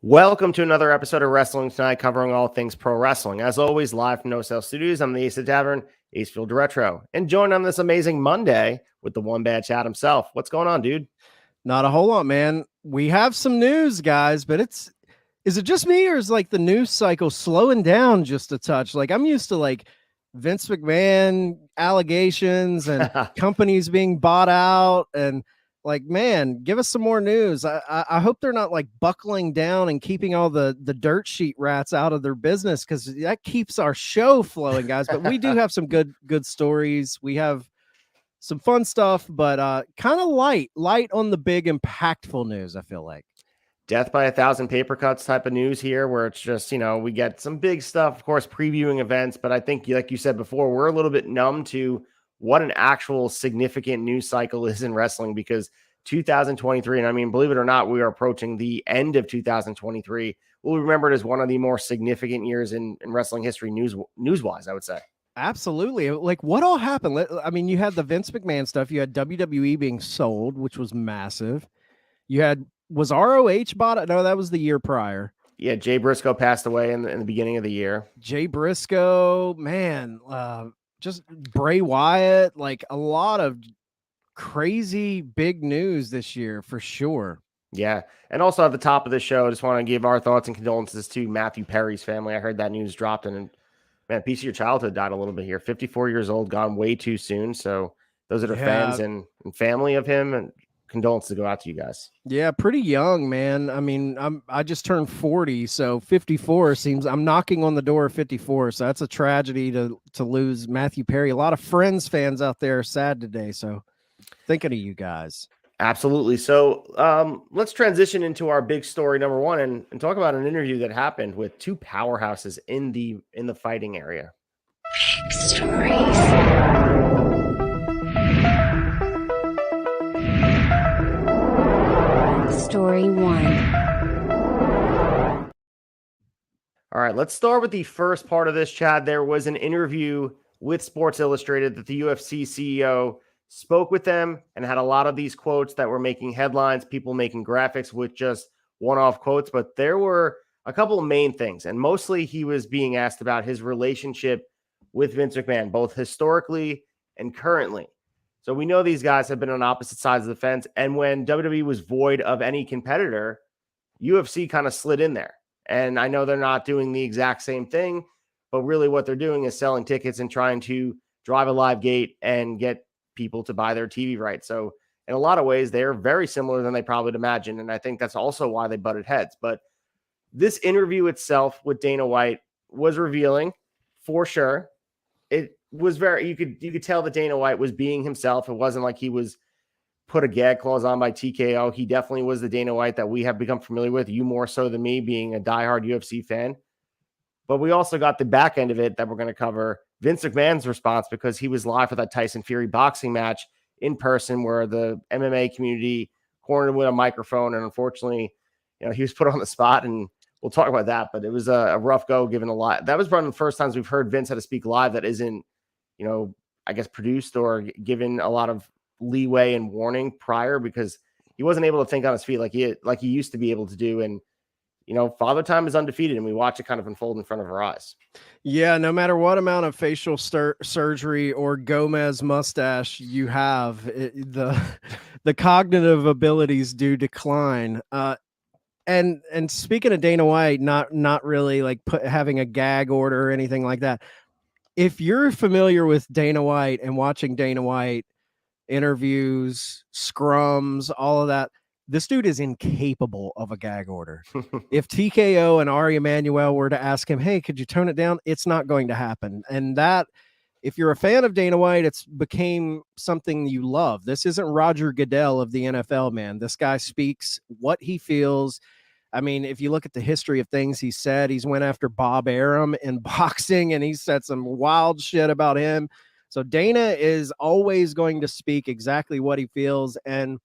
Welcome to another episode of Wrestling Tonight, covering all things pro wrestling. As always, live from No Sale Studios, I'm the Ace of Tavern, Acefield Retro, and joined on this amazing Monday with the one bad Chad himself. What's going on, dude? Not a whole lot, man. We have some news, guys, but is it just me, or is like the news cycle slowing down just a touch? Like, I'm used to like Vince McMahon allegations and companies being bought out, and like, man, give us some more news. I hope they're not like buckling down and keeping all the dirt sheet rats out of their business, because that keeps our show flowing, guys. But we do have some good stories. We have some fun stuff, but kind of light on the big impactful news. I feel like death by 1,000 paper cuts type of news here, where it's just, we get some big stuff, of course, previewing events. But I think, like you said before, we're a little bit numb to what an actual significant news cycle is in wrestling, because 2023, and I mean, believe it or not, we are approaching the end of 2023. We'll remember it as one of the more significant years in wrestling history, news-wise, I would say. Absolutely. Like, what all happened? I mean, you had the Vince McMahon stuff. You had WWE being sold, which was massive. You had, was ROH bought it? No, that was the year prior. Yeah, Jay Briscoe passed away in the beginning of the year. Jay Briscoe, man, just Bray Wyatt, like a lot of crazy big news this year for sure. Yeah, and also at the top of the show, I just want to give our thoughts and condolences to Matthew Perry's family. I heard that news dropped, and man, a piece of your childhood died a little bit here. 54 years old, gone way too soon. So those are the fans and family of him, and condolences go out to you guys. Yeah, pretty young, man. I mean, I just turned 40, so 54 seems, I'm knocking on the door of 54. So that's a tragedy to lose Matthew Perry. A lot of Friends fans out there are sad today. So thinking of you guys. Absolutely. So let's transition into our big story number one and talk about an interview that happened with two powerhouses in the fighting area. Big stories. Story one. All right, let's start with the first part of this, Chad. There was an interview with Sports Illustrated that the UFC CEO spoke with them and had a lot of these quotes that were making headlines, people making graphics with just one-off quotes. But there were a couple of main things, and mostly he was being asked about his relationship with Vince McMahon, both historically and currently. So we know these guys have been on opposite sides of the fence. And when WWE was void of any competitor, UFC kind of slid in there. And I know they're not doing the exact same thing, but really what they're doing is selling tickets and trying to drive a live gate and get people to buy their TV rights. So in a lot of ways, they're very similar than they probably imagined. And I think that's also why they butted heads. But this interview itself with Dana White was revealing for sure. It was very, you could tell that Dana White was being himself. It wasn't like he was put a gag clause on by TKO. He definitely was the Dana White that we have become familiar with, you more so than me, being a diehard UFC fan. But we also got the back end of it that we're going to cover, Vince McMahon's response, because he was live for that Tyson Fury boxing match in person, where the MMA community cornered him with a microphone. And unfortunately, he was put on the spot, and we'll talk about that. But it was a rough go, given a lot. That was one of the first times we've heard Vince had to speak live that isn't, I guess, produced or given a lot of leeway and warning prior, because he wasn't able to think on his feet like he used to be able to do. And Father Time is undefeated, and we watch it kind of unfold in front of our eyes. Yeah, no matter what amount of facial surgery or Gomez mustache you have, the cognitive abilities do decline. And speaking of Dana White, not really like having a gag order or anything like that. If you're familiar with Dana White and watching Dana White interviews, scrums, all of that, this dude is incapable of a gag order. If TKO and Ari Emanuel were to ask him, hey, could you tone it down? It's not going to happen. And that, if you're a fan of Dana White, it's became something you love. This isn't Roger Goodell of the NFL, man. This guy speaks what he feels. I mean, if you look at the history of things he said, he's went after Bob Arum in boxing, and he said some wild shit about him. So Dana is always going to speak exactly what he feels. And,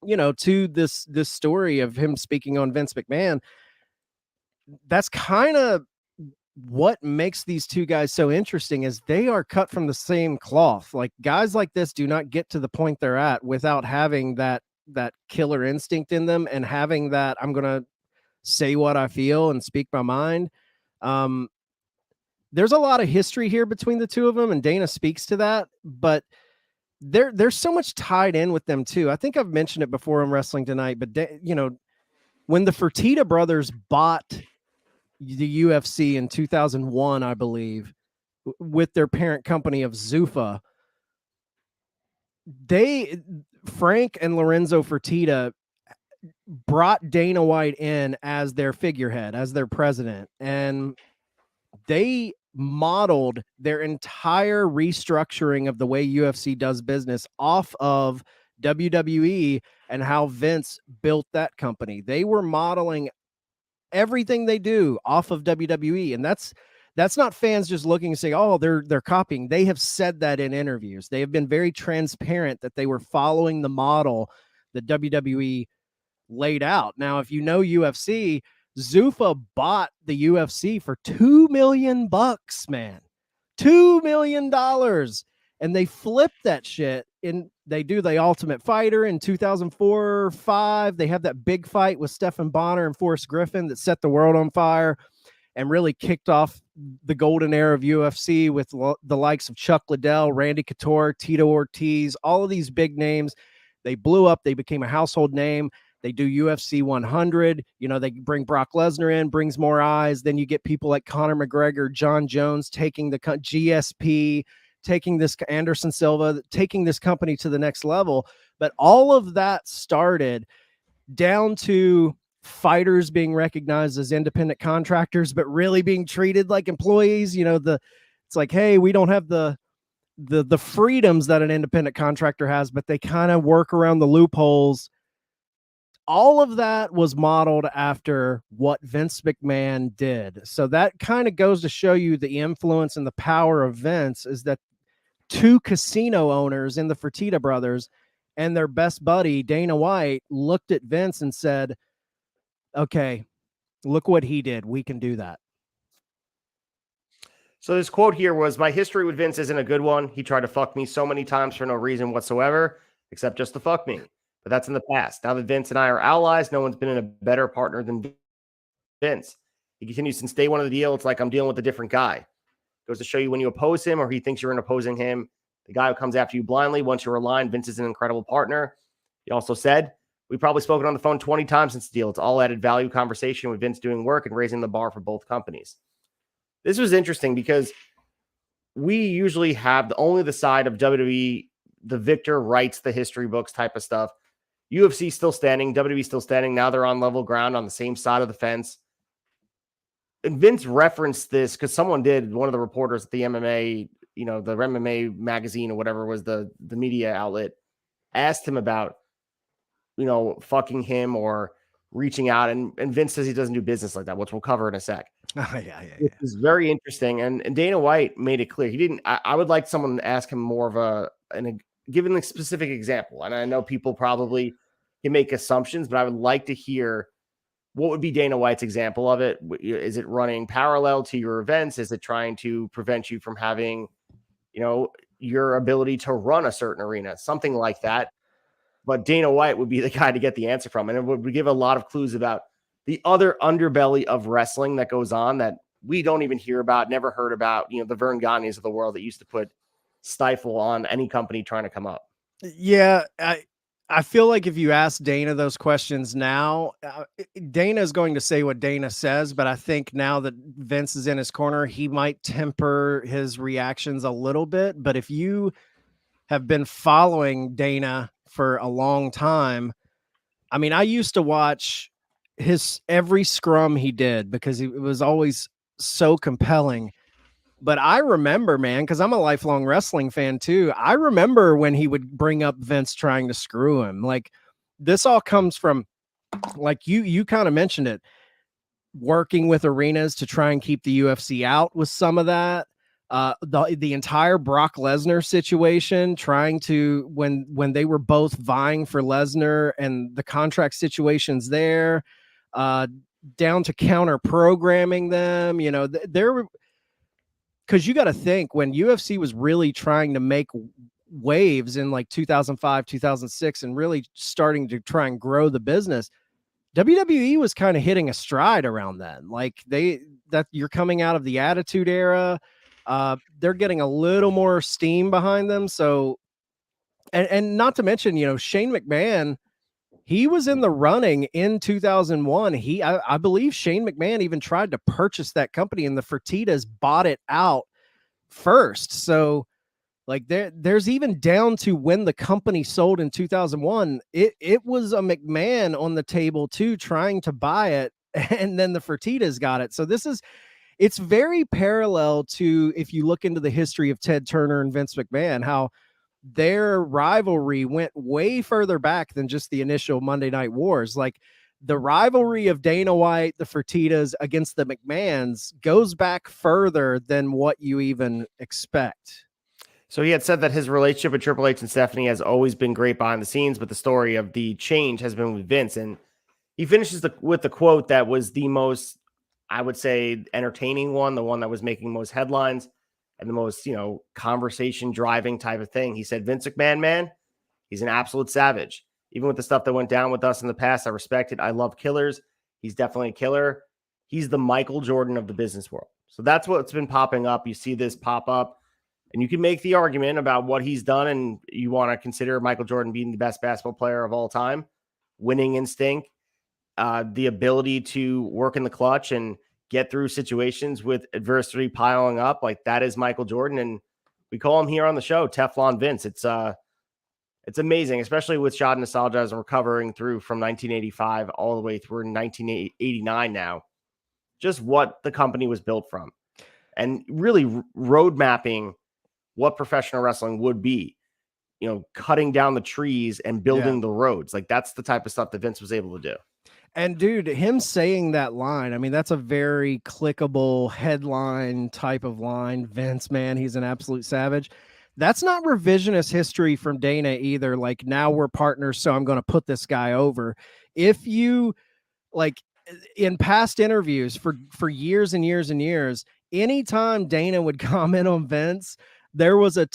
to this story of him speaking on Vince McMahon, that's kind of what makes these two guys so interesting, is they are cut from the same cloth. Like, guys like this do not get to the point they're at without having that killer instinct in them, and having that, I'm going to say what I feel and speak my mind. There's a lot of history here between the two of them, and Dana speaks to that, but there's so much tied in with them too. I think I've mentioned it before on Wrestling Tonight, but when the Fertitta brothers bought the UFC in 2001, I believe, with their parent company of Zuffa, Frank and Lorenzo Fertitta brought Dana White in as their figurehead, as their president, and they modeled their entire restructuring of the way UFC does business off of WWE and how Vince built that company. They were modeling everything they do off of WWE, and that's not fans just looking and saying, "Oh, they're copying." They have said that in interviews. They have been very transparent that they were following the model that WWE laid out. Now, if you know UFC, Zuffa bought the UFC for $2 million, man. $2 million. And they flipped that shit. They do the Ultimate Fighter in 2004 or 5. They have that big fight with Stephen Bonner and Forrest Griffin that set the world on fire and really kicked off the golden era of UFC with the likes of Chuck Liddell, Randy Couture, Tito Ortiz, all of these big names. They blew up. They became a household name. They do UFC 100. They bring Brock Lesnar in, brings more eyes. Then you get people like Conor McGregor, John Jones taking the GSP, taking this Anderson Silva, taking this company to the next level. But all of that started down to fighters being recognized as independent contractors, but really being treated like employees. It's like, hey, we don't have the freedoms that an independent contractor has, but they kind of work around the loopholes. All of that was modeled after what Vince McMahon did. So that kind of goes to show you the influence and the power of Vince, is that two casino owners in the Fertitta brothers and their best buddy, Dana White, looked at Vince and said, okay, look what he did. We can do that. So this quote here was, "My history with Vince isn't a good one. He tried to fuck me so many times for no reason whatsoever, except just to fuck me. But that's in the past. Now that Vince and I are allies, no one's been in a better partner than Vince. He continues, since day one of the deal, it's like I'm dealing with a different guy. Goes to show you, when you oppose him or he thinks you're opposing him, the guy who comes after you blindly, once you're aligned, Vince is an incredible partner." He also said, "We've probably spoken on the phone 20 times since the deal. It's all added value conversation with Vince doing work and raising the bar for both companies." This was interesting because we usually have only the side of WWE, the victor writes the history books type of stuff. UFC still standing, WWE still standing. Now they're on level ground on the same side of the fence. And Vince referenced this because someone did, one of the reporters at the MMA, the MMA magazine or whatever was the media outlet, asked him about, fucking him or reaching out. And Vince says he doesn't do business like that, which we'll cover in a sec. Yeah. It's very interesting. And Dana White made it clear. He didn't, I would like someone to ask him more of given a specific example. And I know people probably can make assumptions, but I would like to hear what would be Dana White's example of it. Is it running parallel to your events? Is it trying to prevent you from having, your ability to run a certain arena, something like that? But Dana White would be the guy to get the answer from. And it would give a lot of clues about the other underbelly of wrestling that goes on that we don't even hear about, never heard about, the Vern Gagne's of the world that used to put stifle on any company trying to come up. Yeah, I feel like if you ask Dana those questions now, Dana is going to say what Dana says, but I think now that Vince is in his corner, he might temper his reactions a little bit. But if you have been following Dana for a long time, I mean, I used to watch his every scrum he did because it was always so compelling. But I remember, man, because I'm a lifelong wrestling fan too. I remember when he would bring up Vince trying to screw him. Like, this all comes from, like you kind of mentioned it, working with arenas to try and keep the UFC out with some of that. The entire Brock Lesnar situation, trying to when they were both vying for Lesnar and the contract situations there, down to counter programming them. There were. Because you got to think, when UFC was really trying to make waves in like 2005, 2006, and really starting to try and grow the business, WWE was kind of hitting a stride around then. Like that you're coming out of the Attitude Era. They're getting a little more steam behind them. So, and not to mention, Shane McMahon, he was in the running in 2001. I believe Shane McMahon even tried to purchase that company, and the Fertittas bought it out first. So, like there's even down to when the company sold in 2001, it was a McMahon on the table too, trying to buy it, and then the Fertittas got it. So it's very parallel to, if you look into the history of Ted Turner and Vince McMahon, how their rivalry went way further back than just the initial Monday Night Wars. Like the rivalry of Dana White, the Fertittas against the McMahons goes back further than what you even expect. So he had said that his relationship with Triple H and Stephanie has always been great behind the scenes, but the story of the change has been with Vince. And he finishes with the quote that was the most, I would say, entertaining one, the one that was making most headlines and the most, conversation driving type of thing. He said, Vince McMahon, man, he's an absolute savage. Even with the stuff that went down with us in the past, I respect it. I love killers. He's definitely a killer. He's the Michael Jordan of the business world. So that's what's been popping up. You see this pop up. And you can make the argument about what he's done, and you want to consider Michael Jordan being the best basketball player of all time, winning instinct, the ability to work in the clutch and get through situations with adversity piling up. Like that is Michael Jordan, and we call him here on the show Teflon Vince. It's amazing, especially with Shot Nostalgia as recovering through from 1985 all the way through 1989 now. Just what the company was built from, and really road mapping what professional wrestling would be, cutting down the trees and building the roads. Like that's the type of stuff that Vince was able to do. And dude, him saying that line, I mean, that's a very clickable headline type of line. Vince, man, he's an absolute savage. That's not revisionist history from Dana either. Like now we're partners, so I'm going to put this guy over. If you like in past interviews for years and years and years, anytime Dana would comment on Vince, there was a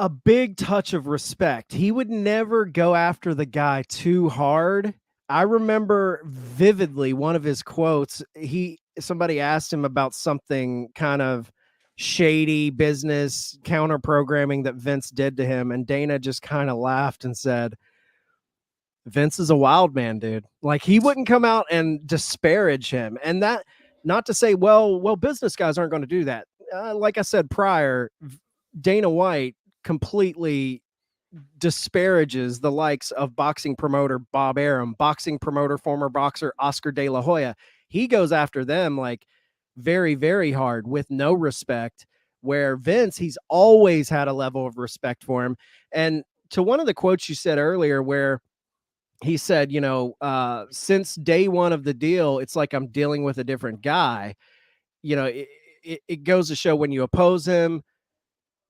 big touch of respect. He would never go after the guy too hard. I remember vividly one of his quotes. Somebody asked him about something kind of shady business counter programming that Vince did to him, and Dana just kind of laughed and said, Vince is a wild man, dude. Like he wouldn't come out and disparage him. And that, not to say, well, business guys aren't going to do that. Like I said prior, Dana White completely disparages the likes of boxing promoter Bob Arum, boxing promoter, former boxer Oscar De La Hoya. He goes after them like very, very hard with no respect, where Vince, he's always had a level of respect for him. And to one of the quotes you said earlier, where he said, since day one of the deal, it's like I'm dealing with a different guy. It goes to show when you oppose him,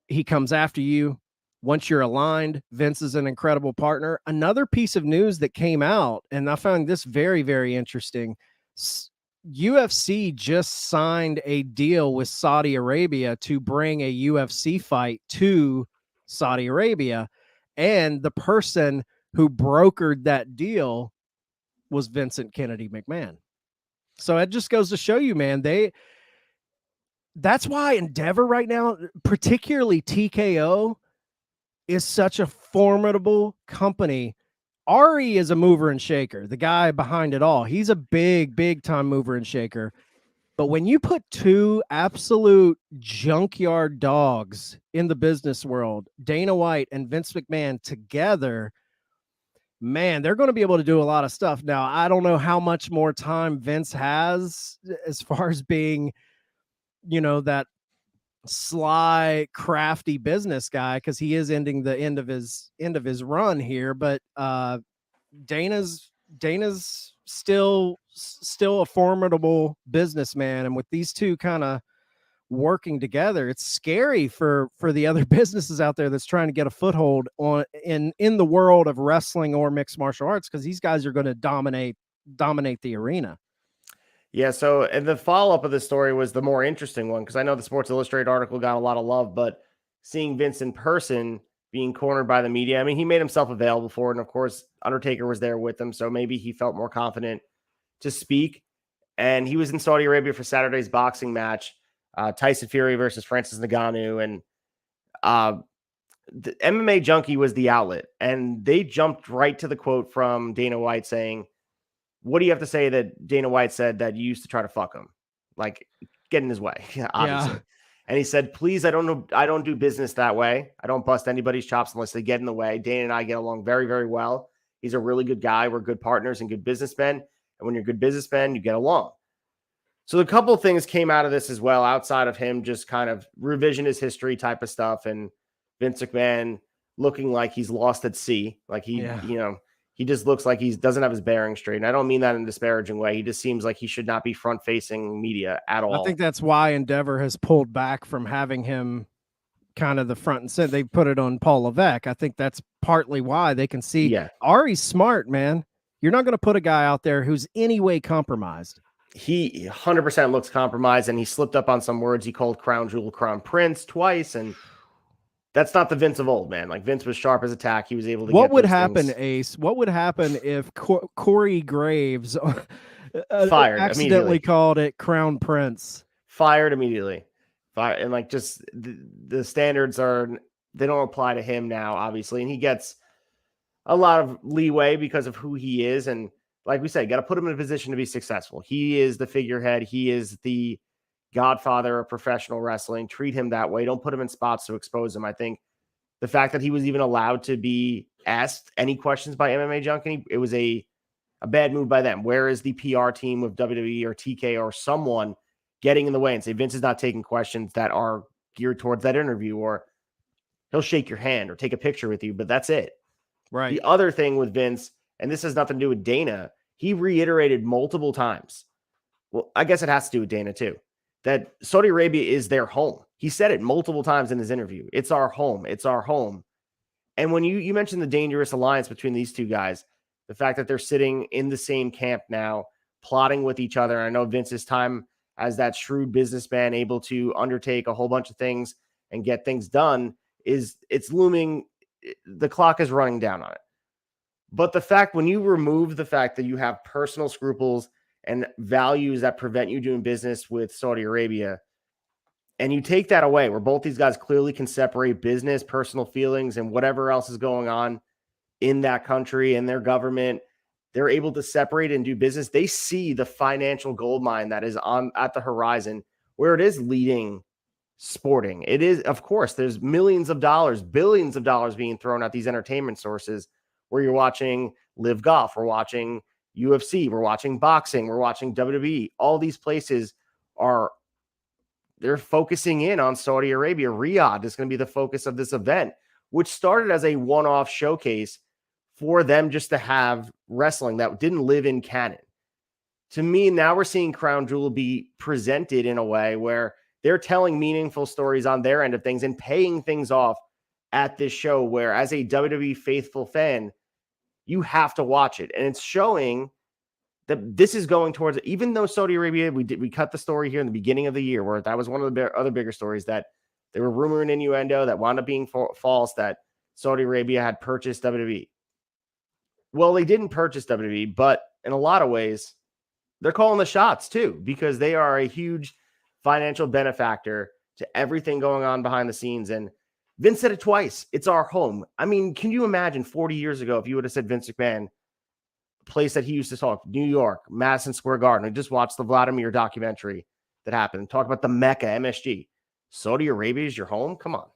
he comes after you. Once you're aligned, Vince is an incredible partner. Another piece of news that came out, and I found this very, very interesting. UFC just signed a deal with Saudi Arabia to bring a UFC fight to Saudi Arabia. And the person who brokered that deal was Vincent Kennedy McMahon. So it just goes to show you, man, that's why Endeavor right now, particularly TKO, is such a formidable company. Ari is a mover and shaker, the guy behind it all. He's a big, big time mover and shaker. But when you put two absolute junkyard dogs in the business world, Dana White and Vince McMahon together, man, they're going to be able to do a lot of stuff. Now, I don't know how much more time Vince has as far as being, that sly, crafty business guy, because he is ending the end of his run here. But Dana's still a formidable businessman, and with these two kind of working together, it's scary for the other businesses out there that's trying to get a foothold in the world of wrestling or mixed martial arts, because these guys are going to dominate the arena. Yeah, so and the follow-up of the story was the more interesting one, because I know the Sports Illustrated article got a lot of love, but seeing Vince in person being cornered by the media. I mean, he made himself available for it. And of course, Undertaker was there with him. So maybe he felt more confident to speak. And he was in Saudi Arabia for Saturday's boxing match, Tyson Fury versus Francis Ngannou. And the MMA Junkie was the outlet. And they jumped right to the quote from Dana White saying, what do you have to say that Dana White said that you used to try to fuck him? Like, get in his way, obviously. Yeah. And he said, please, I don't do business that way. I don't bust anybody's chops unless they get in the way. Dana and I get along very, very well. He's a really good guy. We're good partners and good businessmen. And when you're good businessmen, you get along. So a couple of things came out of this as well, outside of him just kind of revisionist history type of stuff. And Vince McMahon looking like he's lost at sea. Like he just looks like he doesn't have his bearing straight. And I don't mean that in a disparaging way. He just seems like he should not be front-facing media at all. I think that's why Endeavor has pulled back from having him kind of the front and center. They put it on Paul Levesque. I think that's partly why they can see Ari's smart, man. You're not going to put a guy out there who's any way compromised. He 100% looks compromised, and he slipped up on some words. He called Crown Jewel Crown Prince twice, and that's not the Vince of old, man. Like, Vince was sharp as a tack. He was able to. What would happen, Ace? What would happen if Corey Graves fired accidentally called it Crown Prince? Fired immediately. Fired, and like just the standards they don't apply to him now, obviously, and he gets a lot of leeway because of who he is, and like we said, got to put him in a position to be successful. He is the figurehead. He is the godfather of professional wrestling. Treat him that way. Don't put him in spots to expose him. I think the fact that he was even allowed to be asked any questions by MMA Junkie, it was a bad move by them. Where is the PR team of WWE or TK or someone getting in the way and say Vince is not taking questions that are geared towards that interview, or he'll shake your hand or take a picture with you, but that's it. Right. The other thing with Vince, and this has nothing to do with Dana, he reiterated multiple times. Well, I guess it has to do with Dana too, that Saudi Arabia is their home. He said it multiple times in his interview. It's our home. It's our home. And when you mentioned the dangerous alliance between these two guys, the fact that they're sitting in the same camp now, plotting with each other. I know Vince's time as that shrewd businessman able to undertake a whole bunch of things and get things done it's looming. The clock is running down on it. But the fact, when you remove the fact that you have personal scruples and values that prevent you doing business with Saudi Arabia, and you take that away, where both these guys clearly can separate business, personal feelings, and whatever else is going on in that country and their government, they're able to separate and do business. They see the financial gold mine that is at the horizon, where it is leading sporting. It is, of course, there's millions of dollars, billions of dollars being thrown at these entertainment sources, where you're watching Live Golf, we're watching UFC, we're watching boxing, we're watching WWE. All these places they're focusing in on Saudi Arabia. Riyadh is going to be the focus of this event, which started as a one-off showcase for them just to have wrestling that didn't live in canon. To me, now we're seeing Crown Jewel be presented in a way where they're telling meaningful stories on their end of things and paying things off at this show, where as a WWE faithful fan, you have to watch it. And it's showing that this is going towards, even though Saudi Arabia, we cut the story here in the beginning of the year, where that was one of the other bigger stories, that they were rumor and innuendo that wound up being false, that Saudi Arabia had purchased WWE. Well, they didn't purchase WWE, but in a lot of ways, they're calling the shots too, because they are a huge financial benefactor to everything going on behind the scenes. And Vince said it twice. It's our home. I mean, can you imagine 40 years ago if you would have said Vince McMahon, place that he used to talk, New York, Madison Square Garden. I just watched the Vladimir documentary that happened. Talk about the Mecca, MSG. Saudi Arabia is your home? Come on.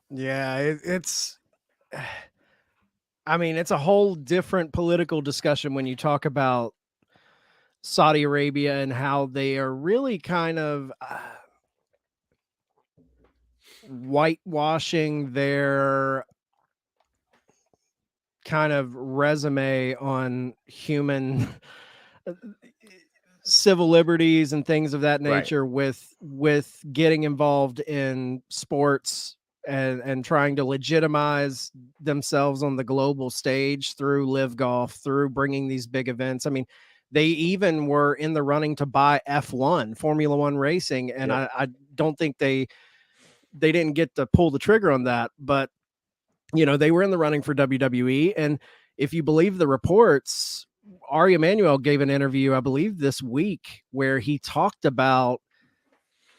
Yeah, it's a whole different political discussion when you talk about Saudi Arabia and how they are really kind of whitewashing their kind of resume on human civil liberties and things of that nature, right, with getting involved in sports and trying to legitimize themselves on the global stage through Live Golf, through bringing these big events. I mean, they even were in the running to buy F1, Formula One racing, and I don't think they didn't get to pull the trigger on that, but they were in the running for WWE. And if you believe the reports, Ari Emanuel gave an interview, I believe this week, where he talked about,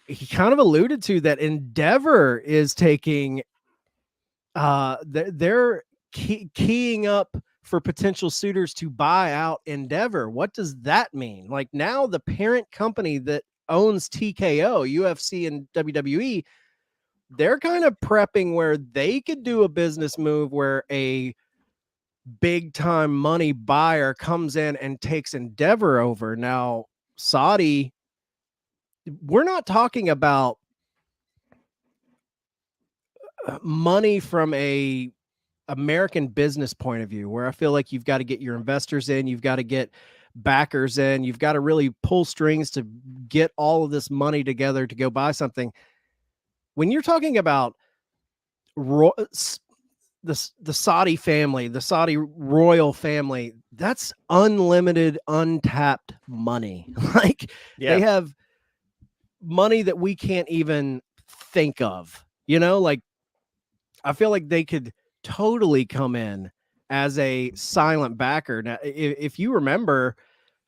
he kind of alluded to that Endeavor is taking, they're keying up for potential suitors to buy out Endeavor. What does that mean? Like, now the parent company that owns TKO, UFC and WWE, they're kind of prepping where they could do a business move where a big time money buyer comes in and takes Endeavor over. Now, Saudi, we're not talking about money from a American business point of view, where I feel like you've got to get your investors in, you've got to get backers in, you've got to really pull strings to get all of this money together to go buy something. When you're talking about the Saudi family, the Saudi royal family, that's unlimited, untapped money. Like, they have money that we can't even think of, like, I feel like they could totally come in as a silent backer. Now, if you remember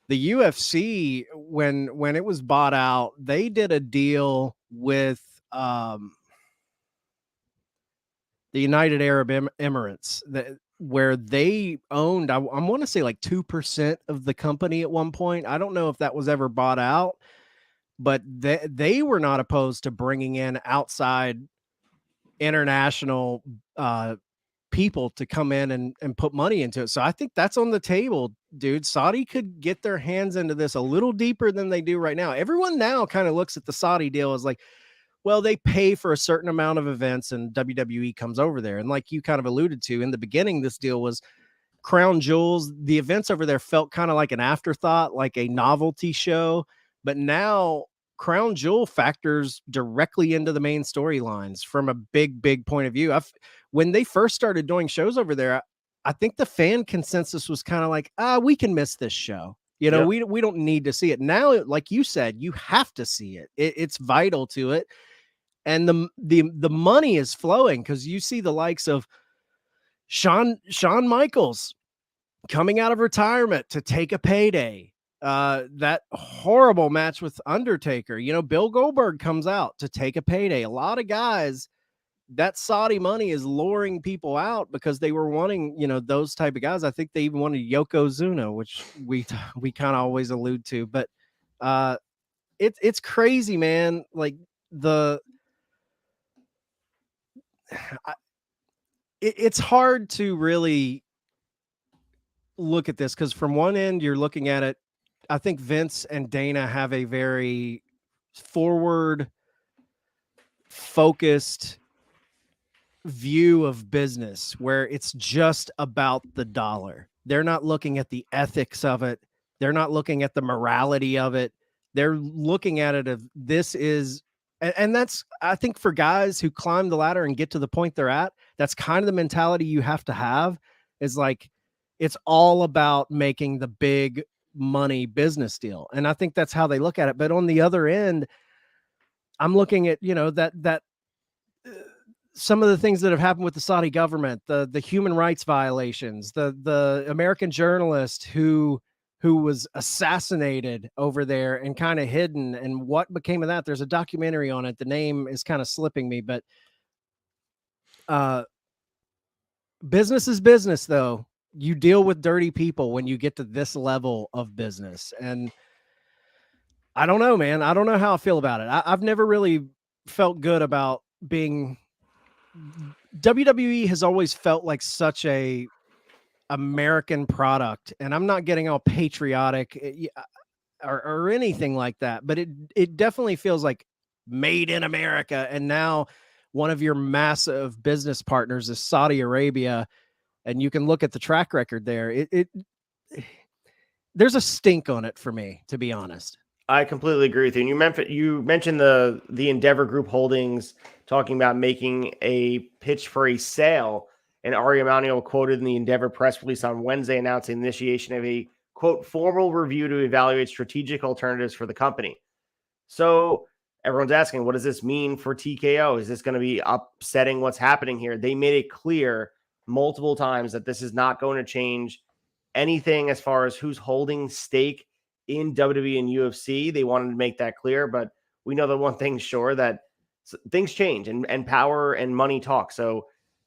the UFC, when it was bought out, they did a deal with the United Arab Emirates where they owned, I want to say like 2% of the company at one point. I don't know if that was ever bought out, but they were not opposed to bringing in outside international people to come in and put money into it. So I think that's on the table, dude. Saudi could get their hands into this a little deeper than they do right now. Everyone now kind of looks at the Saudi deal as like, well, they pay for a certain amount of events and WWE comes over there. And like you kind of alluded to in the beginning, this deal was Crown Jewels. The events over there felt kind of like an afterthought, like a novelty show. But now Crown Jewel factors directly into the main storylines from a big point of view. When they first started doing shows over there, I think the fan consensus was kind of like, we can miss this show. We don't need to see it. Now, like you said, you have to see it. It's vital to it. And the money is flowing because you see the likes of Shawn Michaels coming out of retirement to take a payday. That horrible match with Undertaker, Bill Goldberg comes out to take a payday. A lot of guys, that Saudi money is luring people out because they were wanting, those type of guys. I think they even wanted Yokozuna, which we kind of always allude to, but it's crazy, man. Like it's hard to really look at this because from one end you're looking at it, I think Vince and Dana have a very forward focused view of business where it's just about the dollar. They're not looking at the ethics of it. They're not looking at the morality of it. They're looking at it of this is, and that's, I think for guys who climb the ladder and get to the point they're at, that's kind of the mentality you have to have, is like, it's all about making the big money business deal. And I think that's how they look at it. But on the other end, I'm looking at, that some of the things that have happened with the Saudi government, the human rights violations, the American journalist who was assassinated over there and kind of hidden, and what became of that. There's a documentary on it. The name is kind of slipping me, but business is business, though. You deal with dirty people when you get to this level of business. And I don't know, man. I don't know how I feel about it. I've never really felt good about being... WWE has always felt like such a American product, and I'm not getting all patriotic or anything like that, but it definitely feels like made in America. And now one of your massive business partners is Saudi Arabia, and you can look at the track record there. There's a stink on it for me, to be honest. I completely agree with you. And you mentioned the Endeavor Group holdings talking about making a pitch for a sale. And Ari Emanuel quoted in the Endeavor press release on Wednesday announcing the initiation of a, quote, formal review to evaluate strategic alternatives for the company. So everyone's asking, what does this mean for TKO? Is this going to be upsetting what's happening here? They made it clear multiple times that this is not going to change anything as far as who's holding stake in WWE and UFC. They wanted to make that clear, but we know that one thing's sure, that things change and power and money talk. So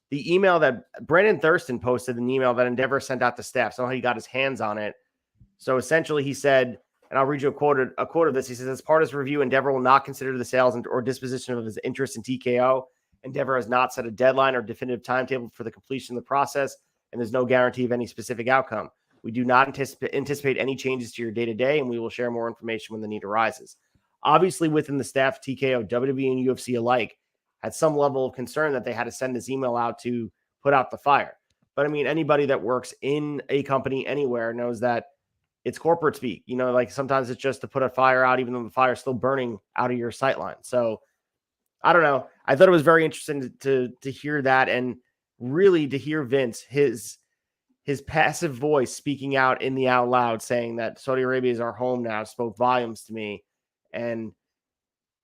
the email that Brandon Thurston posted, an email that Endeavor sent out to staff, somehow he got his hands on it. So essentially he said, and I'll read you a quote of this. He says, as part of his review, Endeavor will not consider the sales or disposition of his interest in TKO. Endeavor has not set a deadline or definitive timetable for the completion of the process, and there's no guarantee of any specific outcome. We do not anticipate any changes to your day-to-day, and we will share more information when the need arises. Obviously, within the staff, TKO, WWE, and UFC alike had some level of concern that they had to send this email out to put out the fire. But I mean, anybody that works in a company anywhere knows that it's corporate speak. You know, like sometimes it's just to put a fire out, even though the fire is still burning out of your sightline. So I don't know. I thought it was very interesting to hear that, and really to hear Vince, his passive voice speaking out in the out loud, saying that Saudi Arabia is our home now, spoke volumes to me. And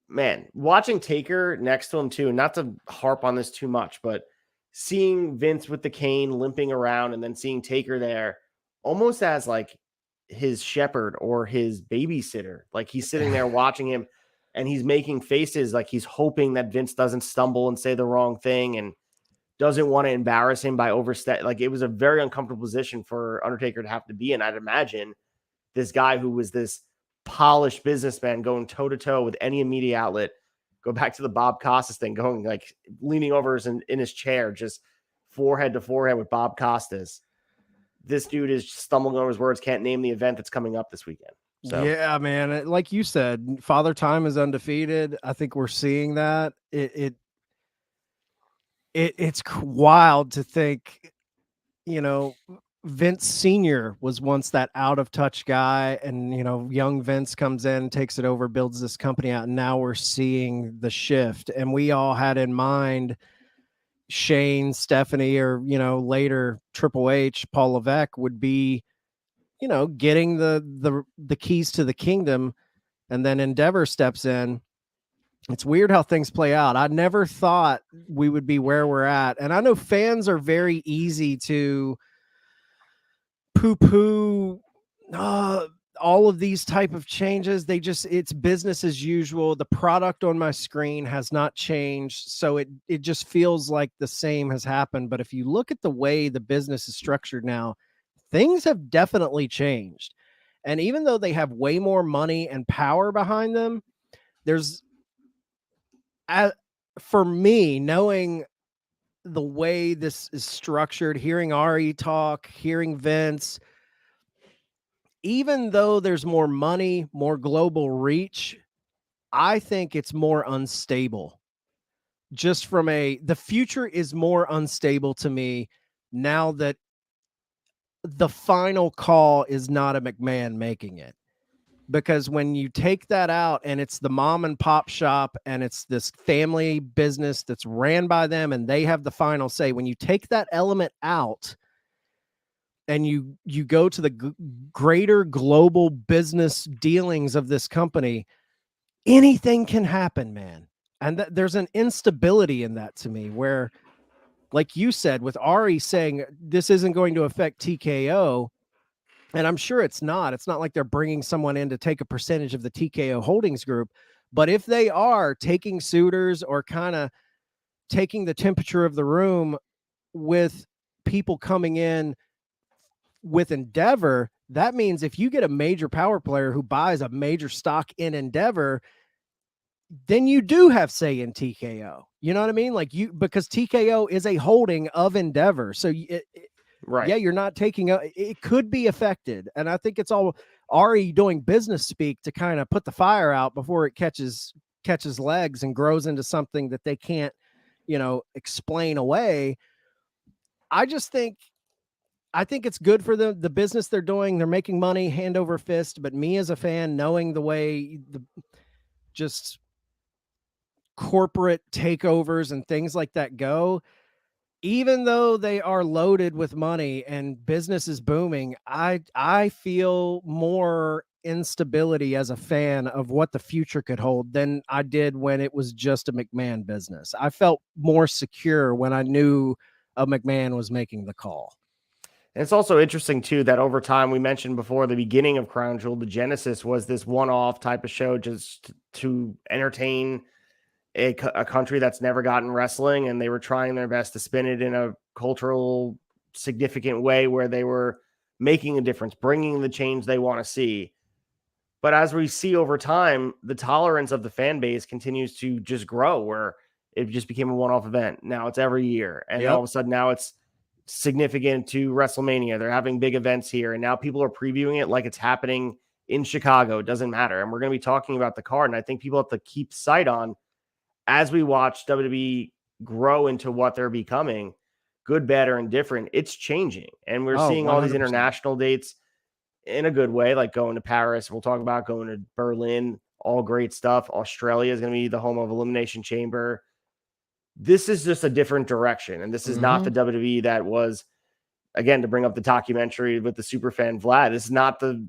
man, watching Taker next to him too, not to harp on this too much, but seeing Vince with the cane limping around and then seeing Taker there almost as like his shepherd or his babysitter. Like he's sitting there watching him and he's making faces like he's hoping that Vince doesn't stumble and say the wrong thing and doesn't want to embarrass him by overstep. Like it was a very uncomfortable position for Undertaker to have to be in. I'd imagine this guy who was this polished businessman going toe to toe with any media outlet. Go back to the Bob Costas thing, going like leaning over in his chair, just forehead to forehead with Bob Costas. This dude is stumbling over his words, can't name the event that's coming up this weekend. So yeah, man, like you said, Father Time is undefeated. I think we're seeing that. It's wild to think, you know, Vince Sr. was once that out of touch guy, and you know, young Vince comes in, takes it over, builds this company out, and now we're seeing the shift. And we all had in mind Shane, Stephanie, or you know, later Triple H, Paul Levesque would be, you know, getting the keys to the kingdom, and then Endeavor steps in. It's weird how things play out. I never thought we would be where we're at, and I know fans are very easy to poo-poo all of these type of changes. It's business as usual. The product on my screen has not changed, so it just feels like the same has happened. But if you look at the way the business is structured now, things have definitely changed. And even though they have way more money and power behind them, for me, knowing the way this is structured, hearing Ari talk, hearing Vince, even though there's more money, more global reach, I think it's more unstable. Just from the future is more unstable to me now that the final call is not a McMahon making it. Because when you take that out and it's the mom and pop shop and it's this family business that's ran by them and they have the final say, when you take that element out and you go to the greater global business dealings of this company, anything can happen, man. And there's an instability in that to me where, like you said, with Ari saying this isn't going to affect TKO, and I'm sure it's not like they're bringing someone in to take a percentage of the TKO Holdings Group. But if they are taking suitors or kind of taking the temperature of the room with people coming in with Endeavor, that means if you get a major power player who buys a major stock in Endeavor, then you do have say in TKO. You know what I mean? Like because TKO is a holding of Endeavor. So right. Yeah, you're not taking it could be affected. And I think it's all Ari doing business speak to kind of put the fire out before it catches legs and grows into something that they can't, you know, explain away. I think it's good for the business they're doing. They're making money hand over fist. But me as a fan, knowing the way just corporate takeovers and things like that go, even though they are loaded with money and business is booming, I feel more instability as a fan of what the future could hold than I did when it was just a McMahon business. I felt more secure when I knew a McMahon was making the call. And it's also interesting, too, that over time, we mentioned before the beginning of Crown Jewel, the Genesis was this one-off type of show just to entertain a country that's never gotten wrestling, and they were trying their best to spin it in a cultural, significant way where they were making a difference, bringing the change they want to see. But as we see over time, the tolerance of the fan base continues to just grow, where it just became a one-off event. Now it's every year, and all of a sudden now it's significant to WrestleMania. They're having big events here, and now people are previewing it like it's happening in Chicago. It doesn't matter. And we're going to be talking about the card, and I think people have to keep sight on as we watch WWE grow into what they're becoming, good, bad, or indifferent. It's changing, and we're seeing all these 100%. international dates in a good way, like going to Paris. We'll talk about going to Berlin, all great stuff. Australia is going to be the home of Elimination Chamber. This is just a different direction. And this is not the WWE that was, again, to bring up the documentary with the superfan Vlad, this is not the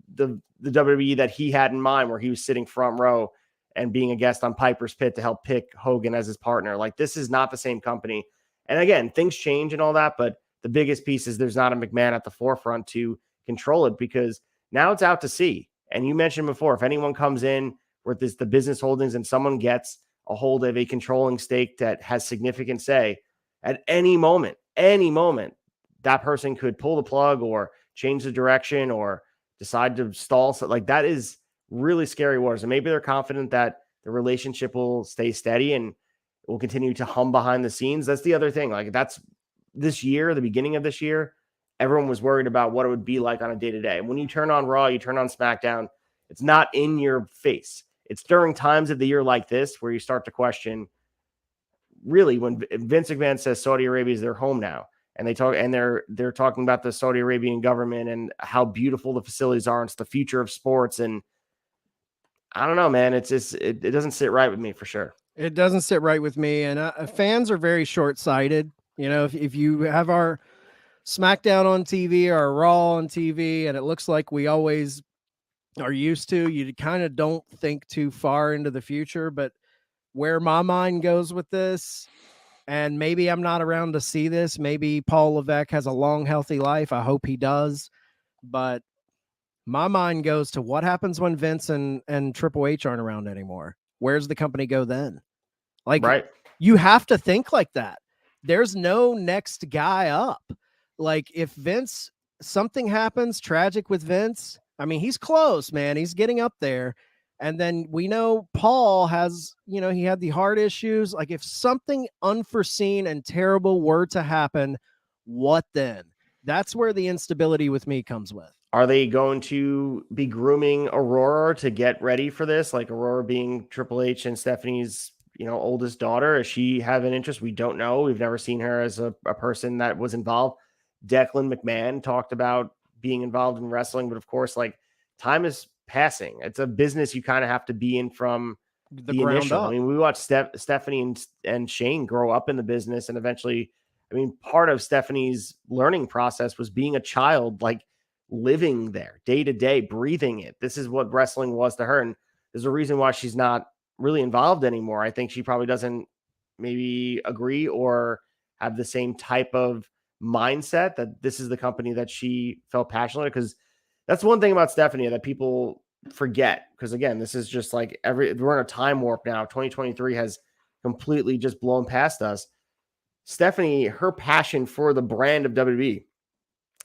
WWE that he had in mind, where he was sitting front row and being a guest on Piper's Pit to help pick Hogan as his partner. Like, this is not the same company. And again, things change and all that, but the biggest piece is there's not a McMahon at the forefront to control it, because now it's out to sea. And you mentioned before, if anyone comes in with the business holdings and someone gets a hold of a controlling stake that has significant say, at any moment, that person could pull the plug or change the direction or decide to stall. So like, that is really scary waters. And maybe they're confident that the relationship will stay steady and it will continue to hum behind the scenes. That's the other thing. Like, that's this year, the beginning of this year, everyone was worried about what it would be like on a day-to-day. And when you turn on Raw, you turn on SmackDown, it's not in your face. It's during times of the year like this where you start to question, really, when Vince McMahon says Saudi Arabia is their home now, and they're talking about the Saudi Arabian government and how beautiful the facilities are, and it's the future of sports. And I don't know, man, it's just, it doesn't sit right with me for sure. It doesn't sit right with me. And fans are very short-sighted. You know, if you have our SmackDown on TV or Raw on TV, and it looks like we always are used to, you kind of don't think too far into the future. But where my mind goes with this, and maybe I'm not around to see this, maybe Paul Levesque has a long, healthy life. I hope he does. But my mind goes to what happens when Vince and Triple H aren't around anymore. Where's the company go then? Like, Right. You have to think like that. There's no next guy up. Like, if Vince, something happens tragic with Vince, I mean, he's close, man. He's getting up there. And then we know Paul has, you know, he had the heart issues. Like, if something unforeseen and terrible were to happen, what then? That's where the instability with me comes with. Are they going to be grooming Aurora to get ready for this? Like, Aurora being Triple H and Stephanie's, you know, oldest daughter. Does she have an interest? We don't know. We've never seen her as a person that was involved. Declan McMahon talked about being involved in wrestling, but of course, like, time is passing. It's a business you kind of have to be in from the initial. I mean, we watched Stephanie and Shane grow up in the business, and eventually, I mean, part of Stephanie's learning process was being a child, like living there day to day, breathing it. This is what wrestling was to her. And there's a reason why she's not really involved anymore. I think she probably doesn't maybe agree or have the same type of mindset that this is the company that she felt passionate, because that's one thing about Stephanie that people forget. Because again, this is just like we're in a time warp now. 2023 has completely just blown past us. Stephanie, her passion for the brand of WWE,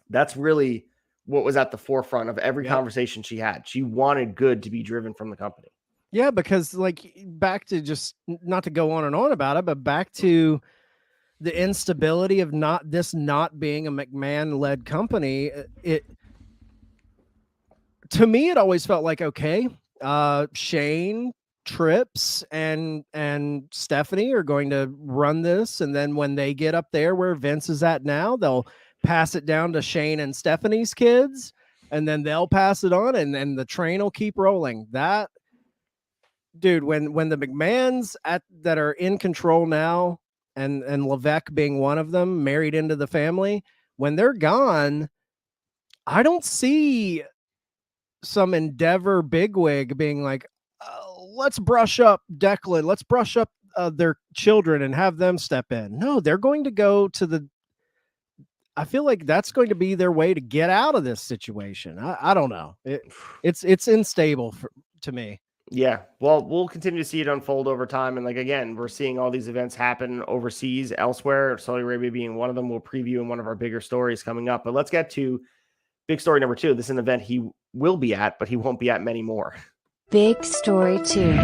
that's really what was at the forefront of every conversation she had. She wanted good to be driven from the company. Yeah, because like, back to, just not to go on and on about it, but back to the instability of not being a McMahon-led company. To me, it always felt like, okay, Shane, Trips, and Stephanie are going to run this, and then when they get up there where Vince is at now, they'll pass it down to Shane and Stephanie's kids, and then they'll pass it on, and then the train will keep rolling. That, dude, when the McMahons that are in control now, and Levesque being one of them, married into the family, when they're gone, I don't see some Endeavor bigwig being like, let's brush up Declan, let's brush up their children and have them step in. No, they're going to go to I feel like that's going to be their way to get out of this situation. I don't know. It's unstable to me. Yeah, well, we'll continue to see it unfold over time. And like, again, we're seeing all these events happen overseas, elsewhere, Saudi Arabia being one of them. We'll preview in one of our bigger stories coming up. But let's get to big story number 2. This is an event he will be at, but he won't be at many more. Big story 2.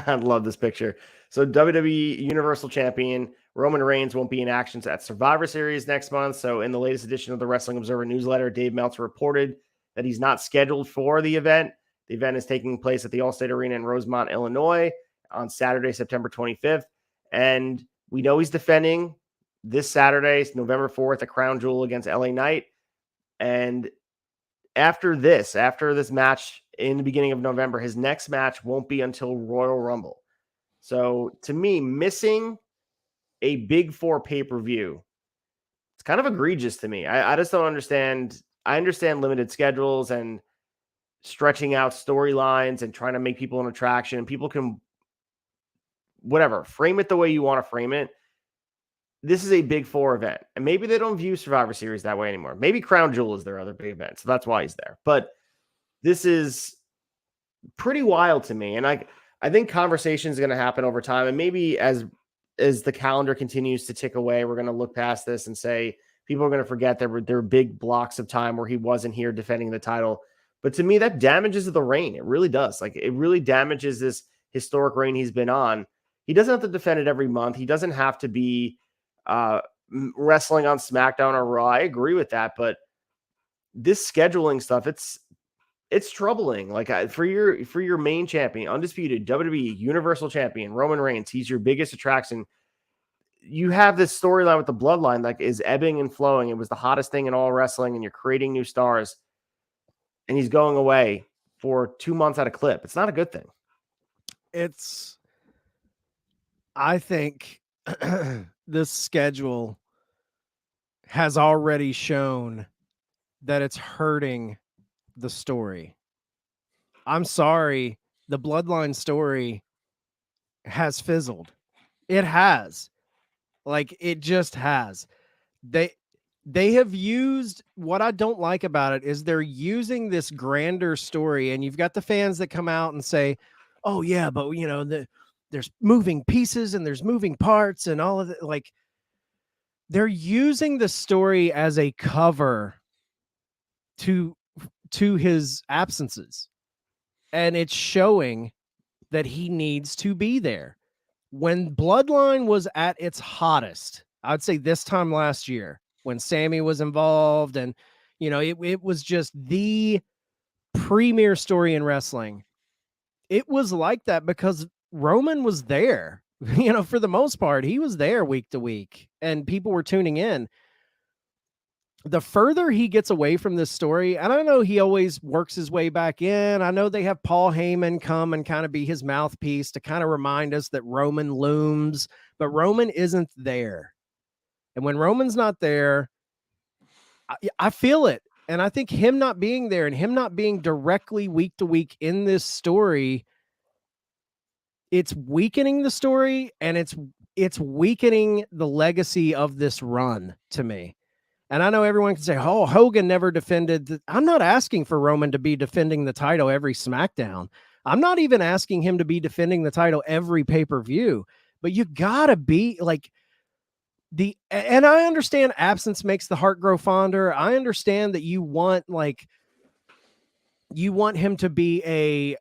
I love this picture. So WWE Universal Champion Roman Reigns won't be in action at Survivor Series next month. So in the latest edition of the Wrestling Observer newsletter, Dave Meltzer reported that he's not scheduled for the event. The event is taking place at the Allstate Arena in Rosemont, Illinois on Saturday, September 25th. And we know he's defending this Saturday, November 4th, a crown jewel against LA Knight. And after this match in the beginning of November, his next match won't be until Royal Rumble. So to me, missing a Big Four pay-per-view, it's kind of egregious to me. I just don't understand. I understand limited schedules and stretching out storylines and trying to make people an attraction. People can, whatever, frame it the way you want to frame it. This is a Big Four event, and maybe they don't view Survivor Series that way anymore. Maybe Crown Jewel is their other big event, so that's why he's there. But this is pretty wild to me, and I think conversation is going to happen over time, and maybe as the calendar continues to tick away, we're going to look past this and say people are going to forget there were big blocks of time where he wasn't here defending the title. But to me, that damages the reign. It really does. Like, it really damages this historic reign he's been on. He doesn't have to defend it every month. He doesn't have to be wrestling on SmackDown or Raw. I agree with that, but this scheduling stuff, it's troubling. Like, for your main champion, undisputed WWE Universal Champion Roman Reigns, he's your biggest attraction. You have this storyline with the bloodline that is ebbing and flowing. It was the hottest thing in all wrestling, and you're creating new stars, and he's going away for 2 months at a clip. It's not a good thing. I think this schedule has already shown that it's hurting the story. I'm sorry, the bloodline story has fizzled. It has. Like, it just has. They have used, what I don't like about it is they're using this grander story, and you've got the fans that come out and say, oh yeah, but you know, there's moving pieces and there's moving parts and all of it. Like, they're using the story as a cover to his absences, and it's showing that he needs to be there. When Bloodline was at its hottest, I'd say this time last year, when Sammy was involved, and you know, it was just the premier story in wrestling. It was like that because Roman was there. You know, for the most part, he was there week to week, and people were tuning in. The further he gets away from this story, and I know he always works his way back in. I know they have Paul Heyman come and kind of be his mouthpiece to kind of remind us that Roman looms, but Roman isn't there. And when Roman's not there, I feel it. And I think him not being there and him not being directly week to week in this story, it's weakening the story, and it's weakening the legacy of this run to me. And I know everyone can say, oh, Hogan never defended. I'm not asking for Roman to be defending the title every SmackDown. I'm not even asking him to be defending the title every pay-per-view. But you got to be like and I understand absence makes the heart grow fonder. I understand that you want him to be a